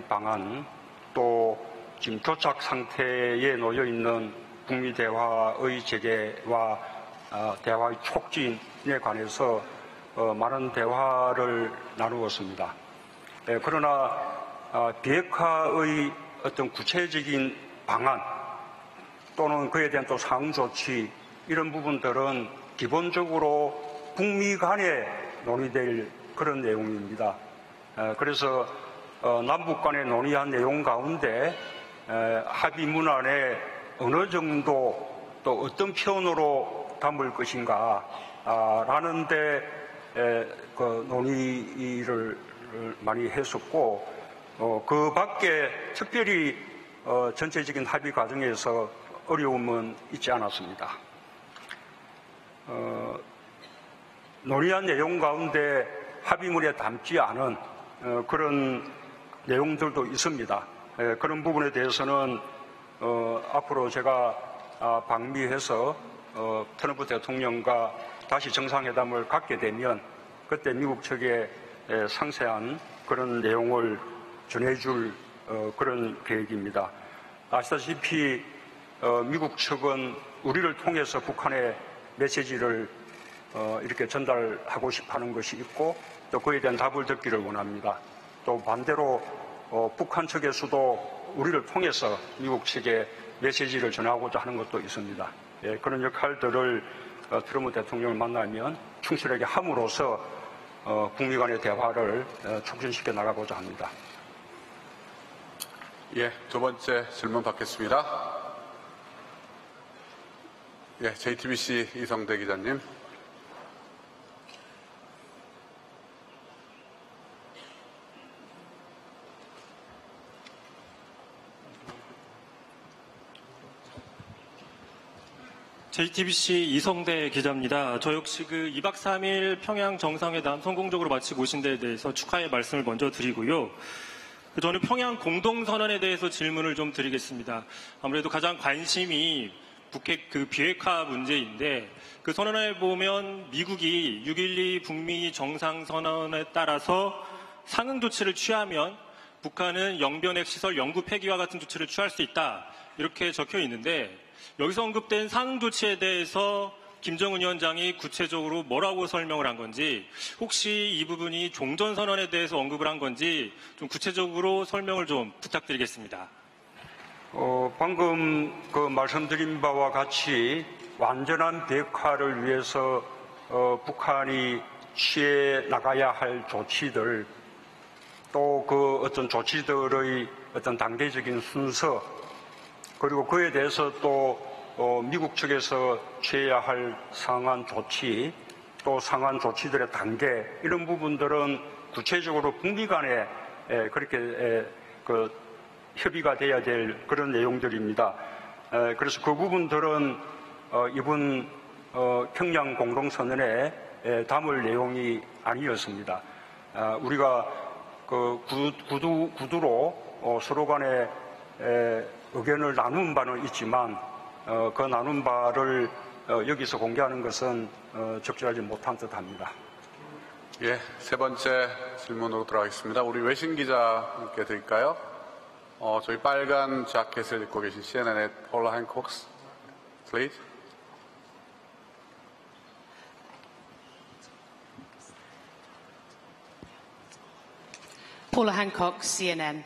방안, 또 지금 조착 상태에 놓여 있는 북미 대화의 재개와 대화의 촉진에 관해서 많은 대화를 나누었습니다. 그러나 비핵화의 어떤 구체적인 방안 또는 그에 대한 또 상응 조치 이런 부분들은 기본적으로 북미 간에 논의될 그런 내용입니다. 그래서 남북 간에 논의한 내용 가운데 합의 문안에 어느 정도 또 어떤 표현으로 담을 것인가 라는 데 논의를 많이 했었고 그 밖에 특별히 전체적인 합의 과정에서 어려움은 있지 않았습니다. 논의한 내용 가운데 합의문에 담지 않은 그런 내용들도 있습니다. 그런 부분에 대해서는 앞으로 제가 방미해서 트럼프 대통령과 다시 정상회담을 갖게 되면 그때 미국 측에 상세한 그런 내용을 전해줄 그런 계획입니다. 아시다시피 미국 측은 우리를 통해서 북한의 메시지를 이렇게 전달하고 싶어하는 것이 있고 또 그에 대한 답을 듣기를 원합니다. 또 반대로 북한 측에서도 우리를 통해서 미국 측에 메시지를 전하고자 하는 것도 있습니다. 그런 역할들을 트럼프 대통령을 만나면 충실하게 함으로써 북미 간의 대화를 촉진시켜 나가고자 합니다. 예, 두 번째 질문 받겠습니다. 예, JTBC 이성대 기자님. JTBC 이성대 기자입니다. 저 역시 2박 3일 평양 정상회담 성공적으로 마치고 오신 데에 대해서 축하의 말씀을 먼저 드리고요. 저는 평양 공동선언에 대해서 질문을 좀 드리겠습니다. 아무래도 가장 관심이 북핵 비핵화 문제인데 그 선언에 보면 미국이 6.12 북미 정상선언에 따라서 상응 조치를 취하면 북한은 영변핵 시설 영구 폐기와 같은 조치를 취할 수 있다. 이렇게 적혀 있는데 여기서 언급된 상응 조치에 대해서 김정은 위원장이 구체적으로 뭐라고 설명을 한 건지 혹시 이 부분이 종전선언에 대해서 언급을 한 건지 좀 구체적으로 설명을 좀 부탁드리겠습니다. 방금 말씀드린 바와 같이 완전한 비핵화를 위해서 북한이 취해 나가야 할 조치들 또 어떤 조치들의 어떤 단계적인 순서 그리고 그에 대해서 또 미국 측에서 취해야 할 상한 조치, 또 상한 조치들의 단계 이런 부분들은 구체적으로 북미 간에 그렇게 협의가 돼야 될 그런 내용들입니다. 그래서 그 부분들은 이번 평양 공동선언에 담을 내용이 아니었습니다. 우리가 구두로 서로 간에 의견을 나눈 바는 있지만 그 나눈 바를 여기서 공개하는 것은 적절하지 못한 듯합니다. 예, 세 번째 질문으로 들어가겠습니다. 우리 외신 기자님께 드릴까요? 저희 빨간 자켓을 입고 계신 CNN의 폴라 행콕스, please. Paula Hancock, CNN.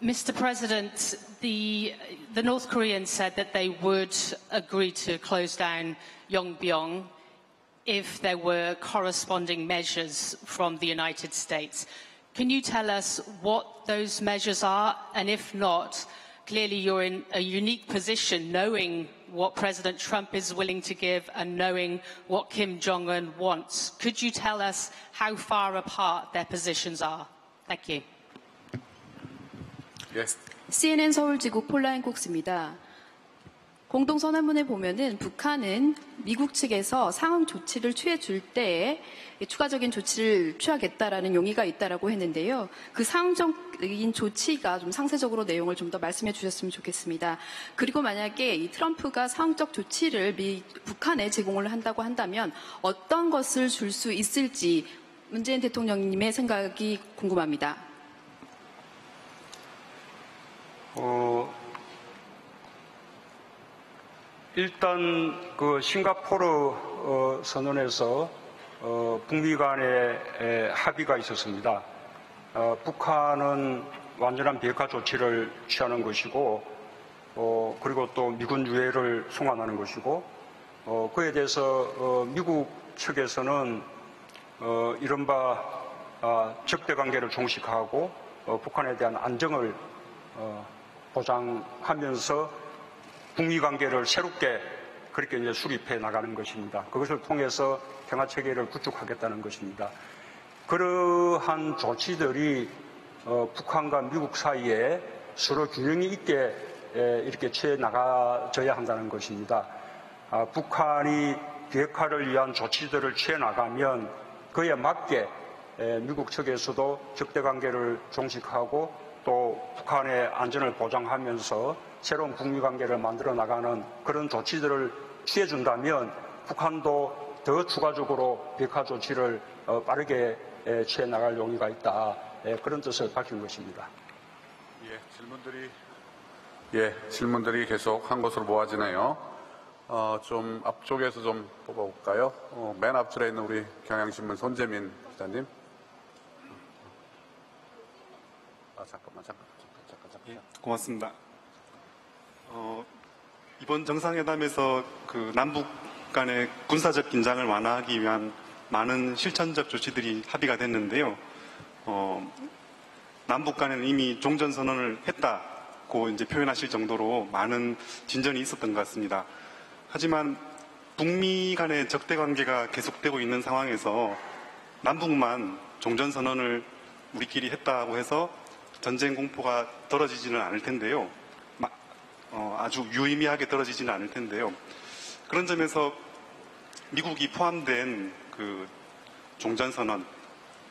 Mr. President, the North Koreans said that they would agree to close down Yongbyon if there were corresponding measures from the United States. Can you tell us what those measures are? And if not, clearly you're in a unique position knowing what President Trump is willing to give and knowing what Kim Jong-un wants. Could you tell us how far apart their positions are? Thank you. Yes. CNN 서울지국 폴라 행콕스입니다. 공동선언문에 보면은 북한은 미국 측에서 상응 조치를 취해줄 때에 추가적인 조치를 취하겠다라는 용의가 있다라고 했는데요. 그 상응적인 조치가 좀 상세적으로 내용을 좀 더 말씀해 주셨으면 좋겠습니다. 그리고 만약에 이 트럼프가 상응적 조치를 북한에 제공을 한다고 한다면 어떤 것을 줄 수 있을지 문재인 대통령님의 생각이 궁금합니다. 일단 싱가포르 선언에서 북미 간에 합의가 있었습니다. 북한은 완전한 비핵화 조치를 취하는 것이고 그리고 또 미군 유해를 송환하는 것이고 그에 대해서 미국 측에서는 이른바 적대 관계를 종식하고 북한에 대한 안정을 보장하면서 북미 관계를 새롭게 그렇게 이제 수립해 나가는 것입니다. 그것을 통해서 평화 체계를 구축하겠다는 것입니다. 그러한 조치들이 북한과 미국 사이에 서로 균형이 있게 이렇게 취해 나가져야 한다는 것입니다. 북한이 비핵화를 위한 조치들을 취해 나가면 그에 맞게 미국 측에서도 적대 관계를 종식하고 또 북한의 안전을 보장하면서 새로운 북미 관계를 만들어 나가는 그런 조치들을 취해준다면 북한도 더 추가적으로 비핵화 조치를 빠르게 취해 나갈 용의가 있다. 그런 뜻을 밝힌 것입니다. 질문들이 계속 한 곳으로 모아지네요. 좀 앞쪽에서 좀 뽑아볼까요? 맨 앞줄에 있는 우리 경향신문 손재민 기자님. 잠깐만. 예, 고맙습니다. 이번 정상회담에서 남북 간의 군사적 긴장을 완화하기 위한 많은 실천적 조치들이 합의가 됐는데요. 남북 간에는 이미 종전선언을 했다고 이제 표현하실 정도로 많은 진전이 있었던 것 같습니다. 하지만 북미 간의 적대 관계가 계속되고 있는 상황에서 남북만 종전선언을 우리끼리 했다고 해서 전쟁 공포가 떨어지지는 않을 텐데요. 아주 유의미하게 떨어지지는 않을 텐데요. 그런 점에서 미국이 포함된 그 종전선언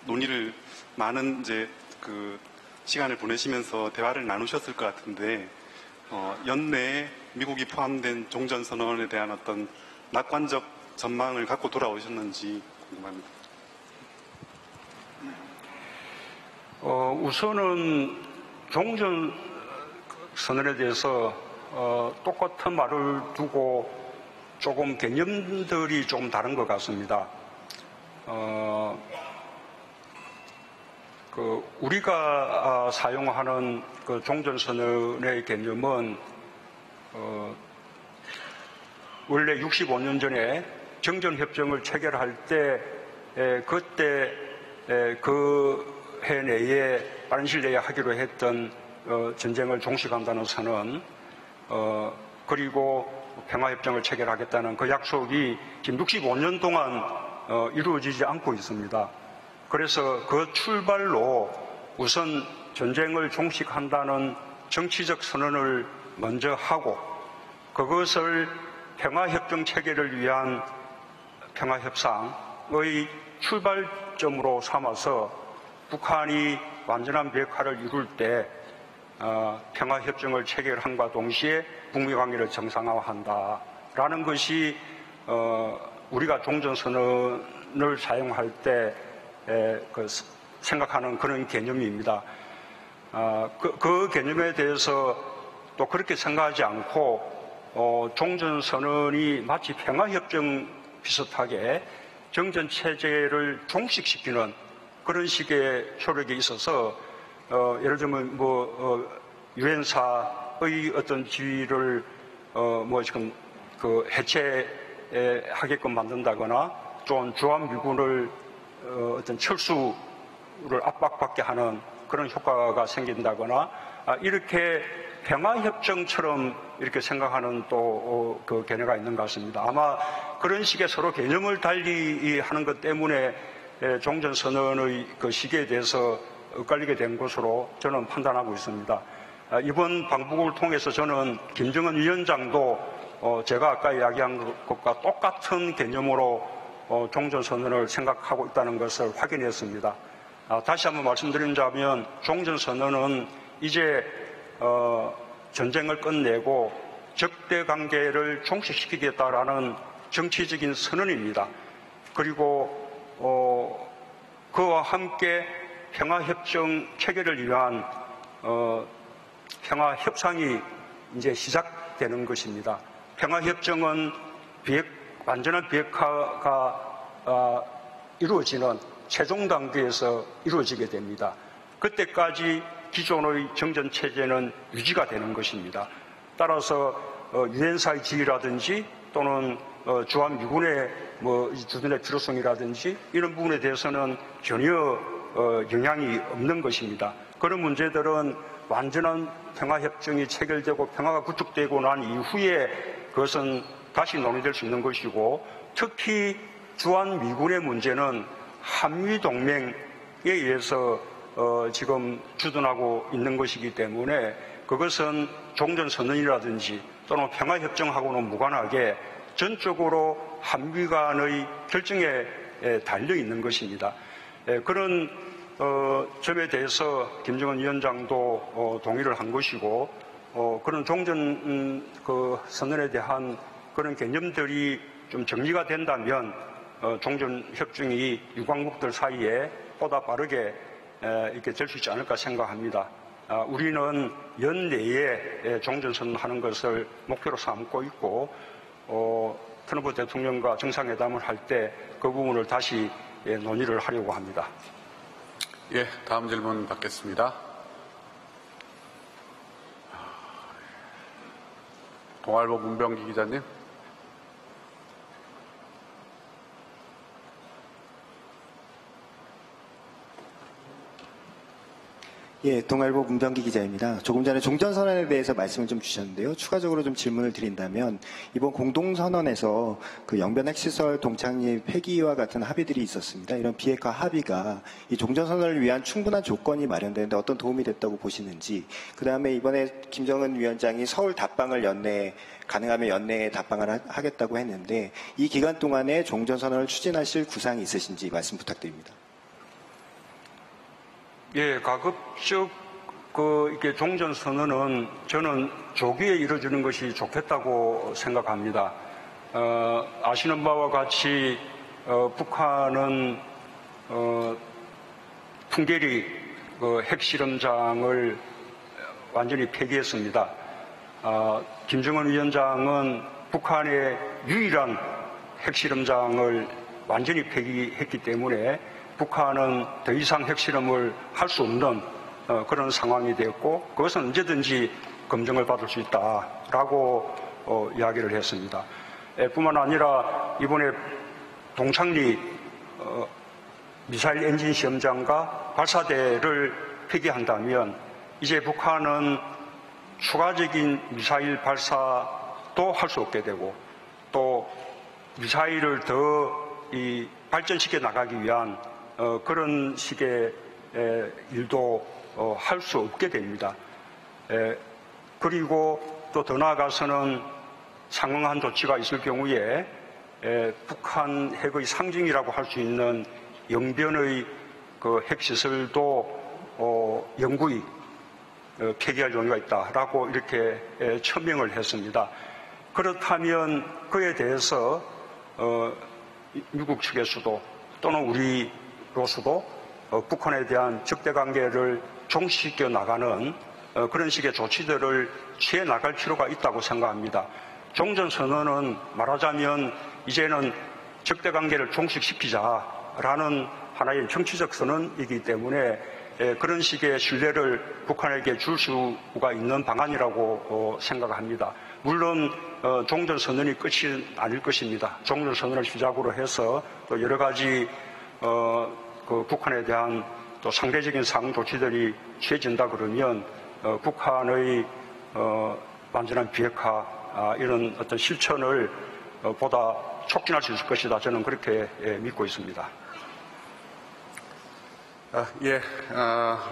논의를 많은 이제 그 시간을 보내시면서 대화를 나누셨을 것 같은데 연내에 미국이 포함된 종전선언에 대한 어떤 낙관적 전망을 갖고 돌아오셨는지 궁금합니다. 우선은 종전선언에 대해서 똑같은 말을 두고 조금 개념들이 조금 다른 것 같습니다. 우리가 사용하는 그 종전선언의 개념은 원래 65년 전에 정전협정을 체결할 때 그때 그 해 내에 빠른 시일 내에 하기로 했던 전쟁을 종식한다는 선언 그리고 평화협정을 체결하겠다는 그 약속이 지금 65년 동안 이루어지지 않고 있습니다. 그래서 그 출발로 우선 전쟁을 종식한다는 정치적 선언을 먼저 하고 그것을 평화협정 체결을 위한 평화협상의 출발점으로 삼아서 북한이 완전한 비핵화를 이룰 때 평화협정을 체결함과 동시에 북미 관계를 정상화한다라는 것이 우리가 종전선언을 사용할 때 생각하는 그런 개념입니다. 그 개념에 대해서 또 그렇게 생각하지 않고 종전선언이 마치 평화협정 비슷하게 정전체제를 종식시키는 그런 식의 효력이 있어서 예를 들면 유엔사의 어떤 지위를 지금 그 해체하게끔 만든다거나 좀 주한미군을 어떤 철수를 압박받게 하는 그런 효과가 생긴다거나 이렇게 평화협정처럼 이렇게 생각하는 또 그 견해가 있는 것 같습니다. 아마 그런 식의 서로 개념을 달리 하는 것 때문에 종전선언의 그 시기에 대해서 엇갈리게 된 것으로 저는 판단하고 있습니다. 이번 방북을 통해서 저는 김정은 위원장도 제가 아까 이야기한 것과 똑같은 개념으로 종전선언을 생각하고 있다는 것을 확인했습니다. 다시 한번 말씀드리자면 종전선언은 이제 전쟁을 끝내고 적대관계를 종식시키겠다라는 정치적인 선언입니다. 그리고 그와 함께 평화협정 체결을 위한 평화협상이 이제 시작되는 것입니다. 평화협정은 완전한 비핵화가 이루어지는 최종 단계에서 이루어지게 됩니다. 그때까지 기존의 정전체제는 유지가 되는 것입니다. 따라서 유엔사의 지위라든지 또는 주한미군의 주둔의 필요성이라든지 이런 부분에 대해서는 전혀 영향이 없는 것입니다. 그런 문제들은 완전한 평화협정이 체결되고 평화가 구축되고 난 이후에 그것은 다시 논의될 수 있는 것이고 특히 주한미군의 문제는 한미동맹에 의해서 지금 주둔하고 있는 것이기 때문에 그것은 종전선언이라든지 또는 평화협정하고는 무관하게 전적으로 한미 간의 결정에 달려 있는 것입니다. 그런 점에 대해서 김정은 위원장도 동의를 한 것이고 그런 종전 선언에 대한 그런 개념들이 좀 정리가 된다면 종전협정이 유관국들 사이에 보다 빠르게 이렇게 될 수 있지 않을까 생각합니다. 우리는 연내에 종전선언하는 것을 목표로 삼고 있고 트럼프 대통령과 정상회담을 할 때 그 부분을 다시 논의를 하려고 합니다. 예, 다음 질문 받겠습니다. 동아일보 문병기 기자님. 예, 동아일보 문병기 기자입니다. 조금 전에 종전선언에 대해서 말씀을 좀 주셨는데요. 추가적으로 좀 질문을 드린다면 이번 공동선언에서 그 영변 핵시설 동창립 폐기와 같은 합의들이 있었습니다. 이런 비핵화 합의가 이 종전선언을 위한 충분한 조건이 마련되는데 어떤 도움이 됐다고 보시는지, 그 다음에 이번에 김정은 위원장이 서울 답방을 가능하면 연내에 답방을 하겠다고 했는데 이 기간 동안에 종전선언을 추진하실 구상이 있으신지 말씀 부탁드립니다. 예, 가급적 이게 종전선언은 저는 조기에 이루어지는 것이 좋겠다고 생각합니다. 아시는 바와 같이 북한은 풍계리 핵실험장을 완전히 폐기했습니다. 김정은 위원장은 북한의 유일한 핵실험장을 완전히 폐기했기 때문에 북한은 더 이상 핵실험을 할 수 없는 그런 상황이 되었고, 그것은 언제든지 검증을 받을 수 있다라고 이야기를 했습니다. 뿐만 아니라 이번에 동창리 미사일 엔진 시험장과 발사대를 폐기한다면 이제 북한은 추가적인 미사일 발사도 할 수 없게 되고, 또 미사일을 더 발전시켜 나가기 위한 그런 식의 일도 할 수 없게 됩니다. 그리고 또 더 나아가서는 상응한 조치가 있을 경우에 북한 핵의 상징이라고 할 수 있는 영변의 그 핵시설도 영구히 폐기할 용의가 있다라고 이렇게 천명을 했습니다. 그렇다면 그에 대해서 미국 측에서도 또는 우리로서도 북한에 대한 적대관계를 종식시켜 나가는 그런 식의 조치들을 취해 나갈 필요가 있다고 생각합니다. 종전선언은 말하자면 이제는 적대관계를 종식시키자라는 하나의 정치적 선언이기 때문에 그런 식의 신뢰를 북한에게 줄 수가 있는 방안이라고 생각합니다. 물론 종전선언이 끝이 아닐 것입니다. 종전선언을 시작으로 해서 또 여러 가지 그 북한에 대한 또 상대적인 상응 조치들이 취해진다 그러면 북한의 완전한 비핵화 이런 어떤 실천을 보다 촉진할 수 있을 것이다. 저는 그렇게 믿고 있습니다.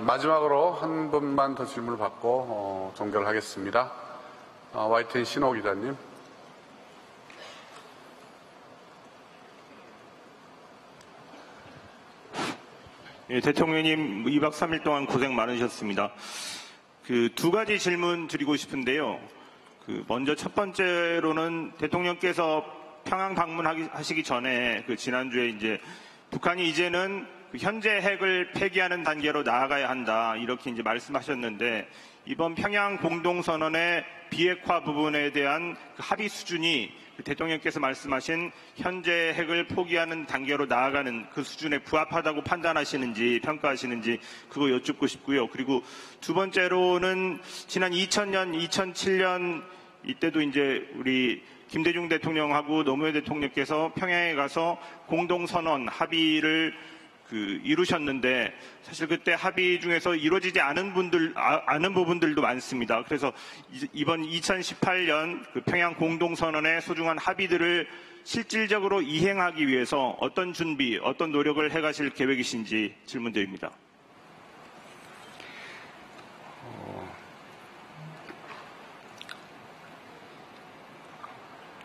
마지막으로 한 분만 더 질문을 받고 종결을 하겠습니다. YTN 신호 기자님. 예, 대통령님 2박 3일 동안 고생 많으셨습니다. 두 가지 질문 드리고 싶은데요. 먼저 첫 번째로는 대통령께서 평양 방문하시기 전에 지난주에 이제 북한이 이제는 현재 핵을 폐기하는 단계로 나아가야 한다 이렇게 이제 말씀하셨는데, 이번 평양 공동선언의 비핵화 부분에 대한 합의 수준이 대통령께서 말씀하신 현재 핵을 포기하는 단계로 나아가는 그 수준에 부합하다고 판단하시는지 평가하시는지 그거 여쭙고 싶고요. 그리고 두 번째로는 지난 2000년, 2007년 이때도 이제 우리 김대중 대통령하고 노무현 대통령께서 평양에 가서 공동선언 합의를 이루셨는데, 사실 그때 합의 중에서 이루어지지 않은 부분들도 많습니다. 그래서 이번 2018년 평양 공동선언의 소중한 합의들을 실질적으로 이행하기 위해서 어떤 준비, 어떤 노력을 해가실 계획이신지 질문드립니다.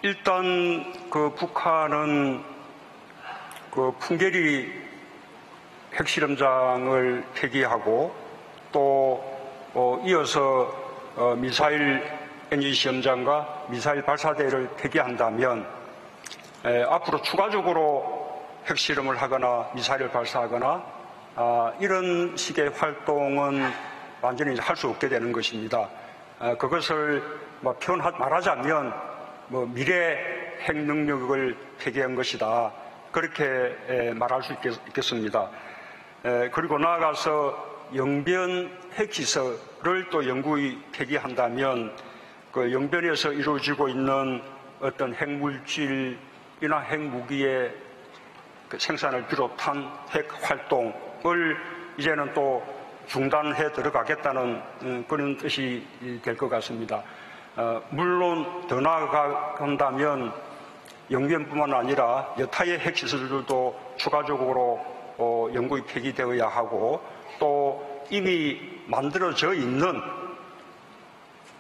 일단 북한은 풍계리 핵실험장을 폐기하고 또 이어서 미사일 엔진 시험장과 미사일 발사대를 폐기한다면 앞으로 추가적으로 핵실험을 하거나 미사일을 발사하거나 이런 식의 활동은 완전히 할 수 없게 되는 것입니다. 그것을 말하자면 미래 핵 능력을 폐기한 것이다. 그렇게 말할 수 있겠습니다. 그리고 나아가서 영변 핵시설을 또 영구히 폐기한다면 그 영변에서 이루어지고 있는 어떤 핵물질이나 핵무기의 생산을 비롯한 핵 활동을 이제는 또 중단해 들어가겠다는 그런 뜻이 될 것 같습니다. 물론 더 나아간다면 영변뿐만 아니라 여타의 핵시설들도 추가적으로 영구히 폐기되어야 하고 또 이미 만들어져 있는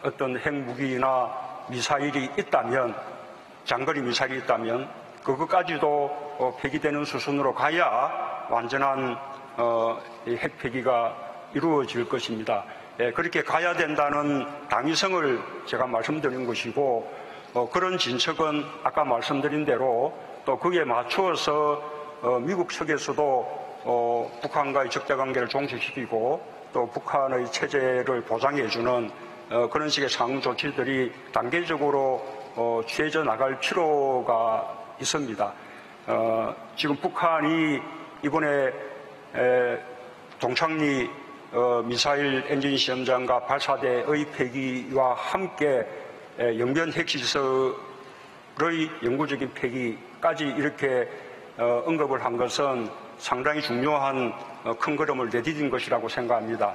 어떤 핵무기나 미사일이 있다면 장거리 미사일이 있다면 그것까지도 폐기되는 수준으로 가야 완전한 핵 폐기가 이루어질 것입니다. 그렇게 가야 된다는 당위성을 제가 말씀드린 것이고 그런 진척은 아까 말씀드린 대로 또 거기에 맞추어서 미국 측에서도 북한과의 적대관계를 종식시키고 또 북한의 체제를 보장해주는 그런 식의 상응 조치들이 단계적으로 취해져 나갈 필요가 있습니다. 지금 북한이 이번에 동창리 미사일 엔진 시험장과 발사대의 폐기와 함께 영변 핵시설의 영구적인 폐기까지 이렇게 언급을 한 것은 상당히 중요한 큰 걸음을 내디딘 것이라고 생각합니다.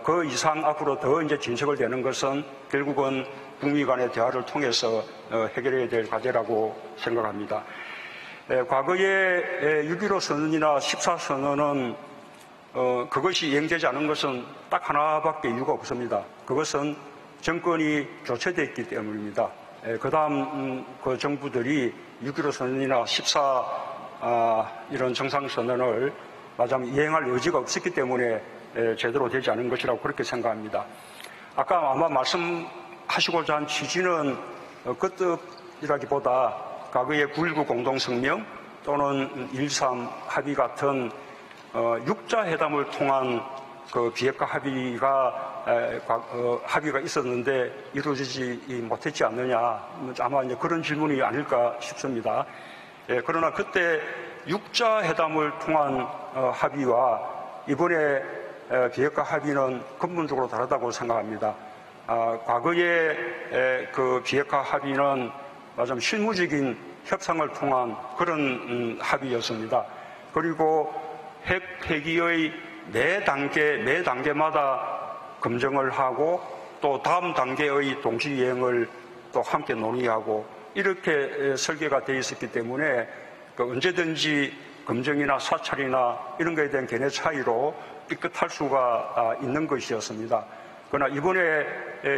그 이상 앞으로 더 이제 진척을 되는 것은 결국은 북미 간의 대화를 통해서 해결해야 될 과제라고 생각합니다. 과거에 6.15 선언이나 14선언은 그것이 이행되지 않은 것은 딱 하나밖에 이유가 없습니다. 그것은 정권이 교체됐기 때문입니다. 그 다음 그 정부들이 6.15 선언이나 14 이런 정상선언을 마지막 이행할 여지가 없었기 때문에 제대로 되지 않은 것이라고 그렇게 생각합니다. 아까 아마 말씀하시고자 한 취지는 그 뜻이라기보다 과거의 9.19 공동성명 또는 1.3 합의 같은 육자 회담을 통한 그 비핵화 합의가 있었는데 이루어지지 못했지 않느냐, 아마 이제 그런 질문이 아닐까 싶습니다. 그러나 그때 육자 회담을 통한 합의와 이번에 비핵화 합의는 근본적으로 다르다고 생각합니다. 과거의 그 비핵화 합의는 마침 실무적인 협상을 통한 그런 합의였습니다. 그리고 핵 폐기의 매 단계마다 검증을 하고 또 다음 단계의 동시 이행을 또 함께 논의하고 이렇게 설계가 되어 있었기 때문에 언제든지 검증이나 사찰이나 이런 것에 대한 견해 차이로 삐끗할 수가 있는 것이었습니다. 그러나 이번에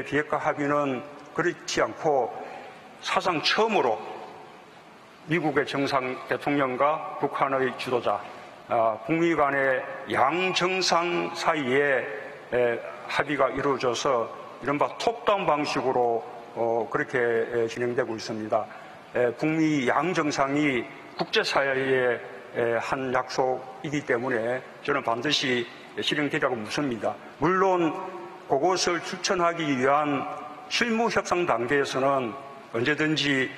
비핵화 합의는 그렇지 않고 사상 처음으로 미국의 정상 대통령과 북한의 지도자, 북미 간의 양정상 사이에 합의가 이루어져서 이른바 톱다운 방식으로 그렇게 진행되고 있습니다. 북미 양정상이 국제사회의 한 약속이기 때문에 저는 반드시 실행되리라고 믿습니다. 물론 그것을 실천하기 위한 실무 협상 단계에서는 언제든지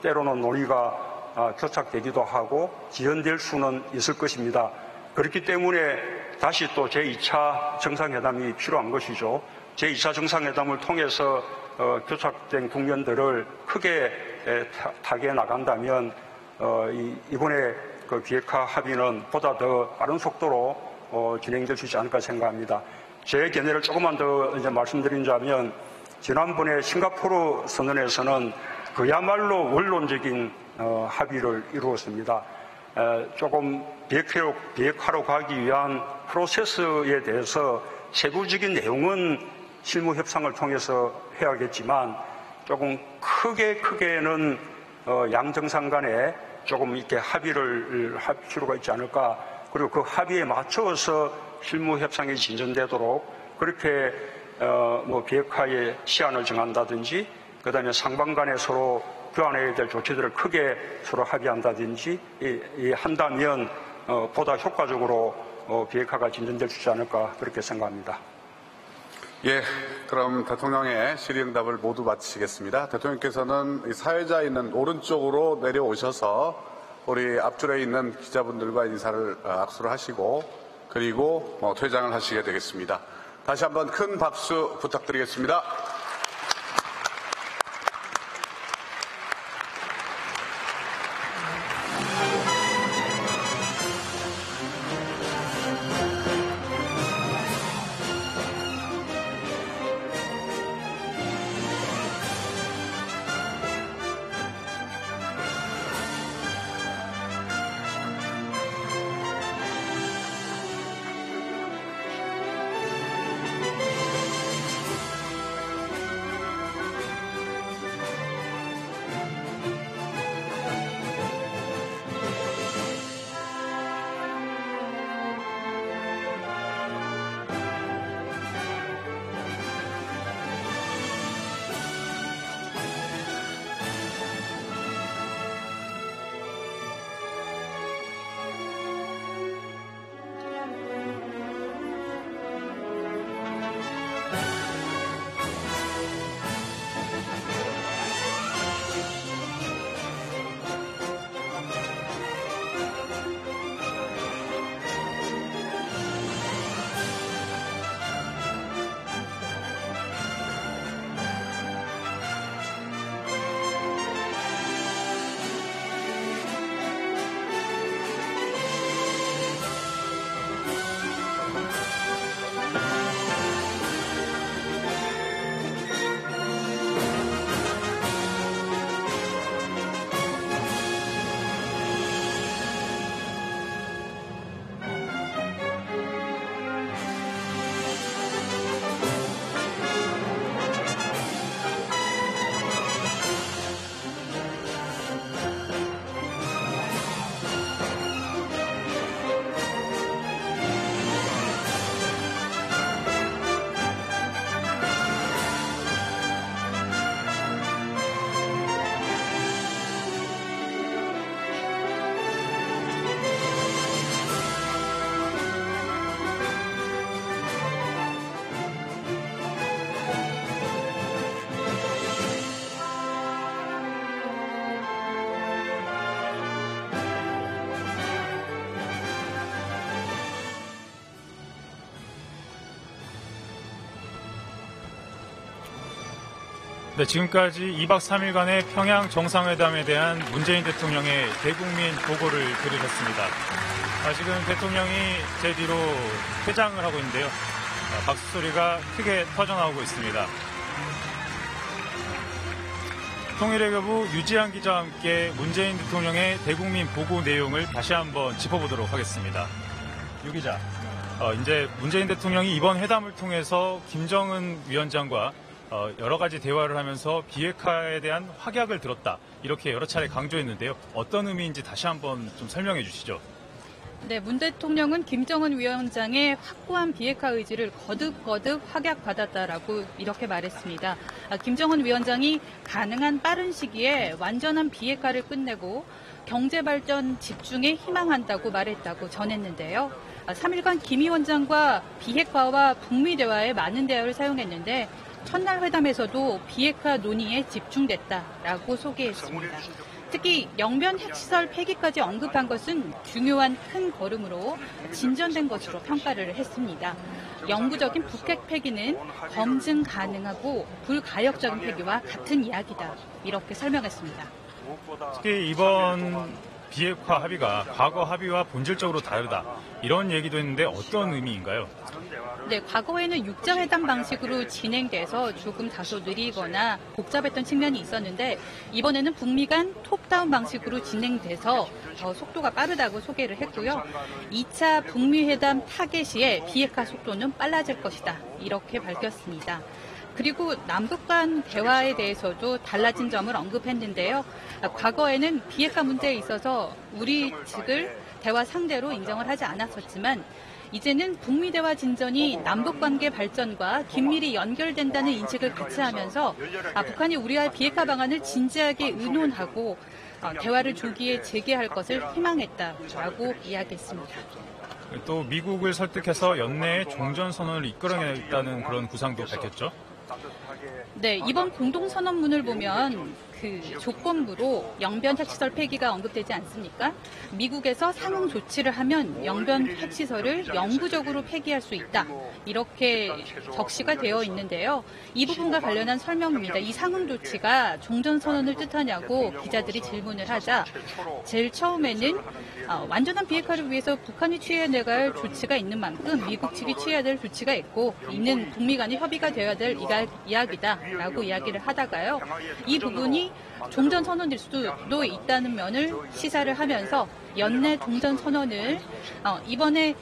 때로는 논의가 교착되기도 하고 지연될 수는 있을 것입니다. 그렇기 때문에 다시 또 제2차 정상회담이 필요한 것이죠. 제2차 정상회담을 통해서 교착된 국면들을 크게 타개해 나간다면 이번에 그 비핵화 합의는 보다 더 빠른 속도로 진행될 수 있지 않을까 생각합니다. 제 견해를 조금만 더 이제 말씀드리자면 지난번에 싱가포르 선언에서는 그야말로 원론적인 합의를 이루었습니다. 조금 비핵화로 가기 위한 프로세스에 대해서 세부적인 내용은 실무 협상을 통해서 해야겠지만 조금 크게는 양정상 간에 조금 이렇게 합의를 할 필요가 있지 않을까. 그리고 그 합의에 맞춰서 실무 협상이 진전되도록 그렇게 비핵화의 시한을 정한다든지 그다음에 상방 간에 서로 교환해야 될 조치들을 크게 서로 합의한다든지 한다면 보다 효과적으로 비핵화가 진전될 수 있지 않을까 그렇게 생각합니다. 예, 그럼 대통령의 질의응답을 모두 마치겠습니다. 대통령께서는 사회자에 있는 오른쪽으로 내려오셔서 우리 앞줄에 있는 기자분들과 인사를 악수를 하시고 그리고 퇴장을 하시게 되겠습니다. 다시 한번 큰 박수 부탁드리겠습니다. 네, 지금까지 2박 3일간의 평양 정상회담에 대한 문재인 대통령의 대국민 보고를 들으셨습니다. 지금 대통령이 제 뒤로 퇴장을 하고 있는데요. 박수 소리가 크게 터져나오고 있습니다. 통일외교부 유지한 기자와 함께 문재인 대통령의 대국민 보고 내용을 다시 한번 짚어보도록 하겠습니다. 유 기자, 이제 문재인 대통령이 이번 회담을 통해서 김정은 위원장과 여러 가지 대화를 하면서 비핵화에 대한 확약을 들었다. 이렇게 여러 차례 강조했는데요. 어떤 의미인지 다시 한번 좀 설명해 주시죠. 네, 문 대통령은 김정은 위원장의 확고한 비핵화 의지를 거듭거듭 확약받았다라고 이렇게 말했습니다. 김정은 위원장이 가능한 빠른 시기에 완전한 비핵화를 끝내고 경제발전 집중에 희망한다고 말했다고 전했는데요. 3일간 김 위원장과 비핵화와 북미 대화에 많은 대화를 사용했는데 첫날 회담에서도 비핵화 논의에 집중됐다라고 소개했습니다. 특히 영변 핵시설 폐기까지 언급한 것은 중요한 큰 걸음으로 진전된 것으로 평가를 했습니다. 영구적인 북핵 폐기는 검증 가능하고 불가역적인 폐기와 같은 이야기다. 이렇게 설명했습니다. 특히 이번 비핵화 합의가 과거 합의와 본질적으로 다르다. 이런 얘기도 했는데 어떤 의미인가요? 네, 과거에는 육자회담 방식으로 진행돼서 조금 다소 느리거나 복잡했던 측면이 있었는데 이번에는 북미 간 톱다운 방식으로 진행돼서 더 속도가 빠르다고 소개를 했고요. 2차 북미 회담 타겟 시에 비핵화 속도는 빨라질 것이다. 이렇게 밝혔습니다. 그리고 남북 간 대화에 대해서도 달라진 점을 언급했는데요. 과거에는 비핵화 문제에 있어서 우리 측을 대화 상대로 인정을 하지 않았었지만 이제는 북미 대화 진전이 남북 관계 발전과 긴밀히 연결된다는 인식을 같이 하면서 북한이 우리와의 비핵화 방안을 진지하게 의논하고 대화를 조기에 재개할 것을 희망했다라고 이야기했습니다. 또 미국을 설득해서 연내에 종전선언을 이끌어내겠다는 그런 구상도 밝혔죠? 네, 이번 공동선언문을 보면 그 조건부로 영변 핵시설 폐기가 언급되지 않습니까? 미국에서 상응 조치를 하면 영변 핵시설을 영구적으로 폐기할 수 있다. 이렇게 적시가 되어 있는데요. 이 부분과 관련한 설명입니다. 이 상응 조치가 종전선언을 뜻하냐고 기자들이 질문을 하자 제일 처음에는 완전한 비핵화를 위해서 북한이 취해야 될 조치가 있는 만큼 미국 측이 취해야 될 조치가 있고 이는 북미 간의 협의가 되어야 될 이야기다라고 이야기를 하다가요. 이 부분이 종전선언일 수도 있다는 면을 시사를 하면서 연내 종전선언을 이번에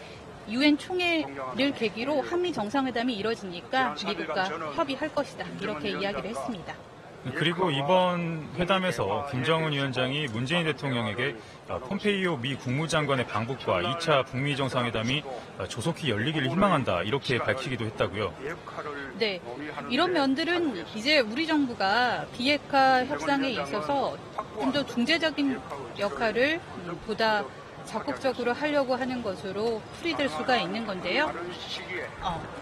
UN 총회를 계기로 한미 정상회담이 이뤄지니까 미국과 협의할 것이다. 이렇게 이야기를 했습니다. 그리고 이번 회담에서 김정은 위원장이 문재인 대통령에게 폼페이오 미 국무장관의 방북과 2차 북미 정상회담이 조속히 열리기를 희망한다 이렇게 밝히기도 했다고요. 네, 이런 면들은 이제 우리 정부가 비핵화 협상에 있어서 좀 더 중재적인 역할을 보다 적극적으로 하려고 하는 것으로 풀이될 수가 있는 건데요.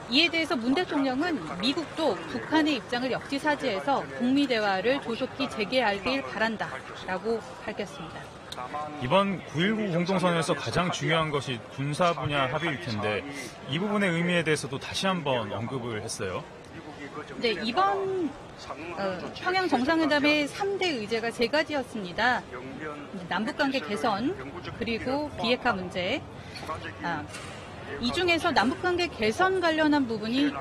이에 대해서 문 대통령은 미국도 북한의 입장을 역지사지해서 북미 대화를 조속히 재개하길 바란다라고 밝혔습니다. 이번 9.19 공동선언에서 가장 중요한 것이 군사 분야 합의일 텐데 이 부분의 의미에 대해서도 다시 한번 언급을 했어요. 네, 이번 평양 정상회담의 3대 의제가 3가지였습니다. 남북관계 개선, 그리고 비핵화 문제. 이 중에서 남북관계 개선 관련한 부분이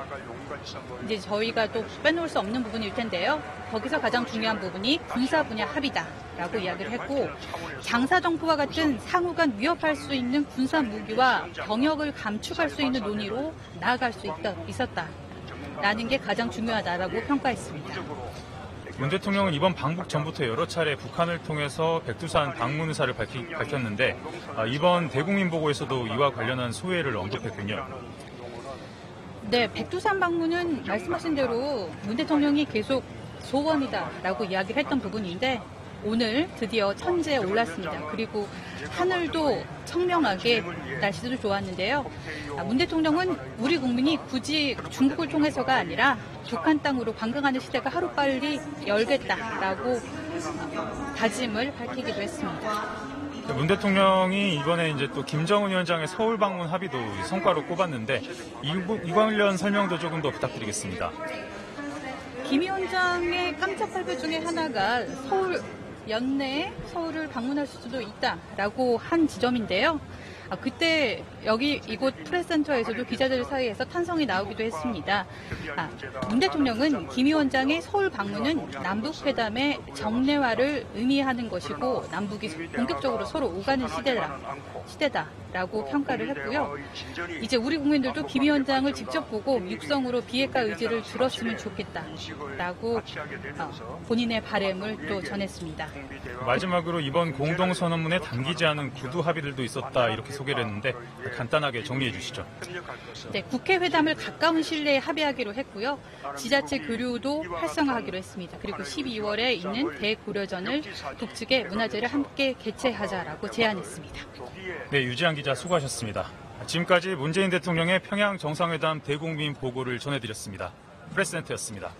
이제 저희가 또 빼놓을 수 없는 부분일 텐데요. 거기서 가장 중요한 부분이 군사 분야 합의다라고 이야기를 했고 장사정포와 같은 상호간 위협할 수 있는 군사 무기와 병역을 감축할 수 있는 논의로 나아갈 수 있었다라는 게 가장 중요하다라고 평가했습니다. 문 대통령은 이번 방북 전부터 여러 차례 북한을 통해서 백두산 방문 의사를 밝혔는데 이번 대국민 보고에서도 이와 관련한 소회를 언급했군요. 네, 백두산 방문은 말씀하신 대로 문 대통령이 계속 소원이다라고 이야기를 했던 부분인데 오늘 드디어 천지에 올랐습니다. 그리고 하늘도 청명하게 날씨도 좋았는데요. 문 대통령은 우리 국민이 굳이 중국을 통해서가 아니라 북한 땅으로 관광하는 시대가 하루빨리 열겠다라고 다짐을 밝히기도 했습니다. 문 대통령이 이번에 이제 또 김정은 위원장의 서울 방문 합의도 성과로 꼽았는데 이 관련 설명도 조금 더 부탁드리겠습니다. 김 위원장의 깜짝 발표 중에 하나가 서울 연내에 서울을 방문할 수도 있다라고 한 지점인데요. 그때 여기 이곳 프레스센터에서도 기자들 사이에서 탄성이 나오기도 했습니다. 문 대통령은 김 위원장의 서울 방문은 남북회담의 정례화를 의미하는 것이고 남북이 본격적으로 서로 오가는 시대다라고 평가를 했고요. 이제 우리 국민들도 김 위원장을 직접 보고 육성으로 비핵화 의지를 들었으면 좋겠다라고 본인의 바람을 또 전했습니다. 마지막으로 이번 공동선언문에 담기지 않은 구두 합의들도 있었다 이렇게 소개를 했는데 간단하게 정리해 주시죠. 네, 국회 회담을 가까운 시일 내에 합의하기로 했고요. 지자체 교류도 활성화하기로 했습니다. 그리고 12월에 있는 대고려전을 북측의 문화제를 함께 개최하자라고 제안했습니다. 네, 유지한 기자 수고하셨습니다. 지금까지 문재인 대통령의 평양 정상회담 대국민 보고를 전해드렸습니다. 프레스센터였습니다.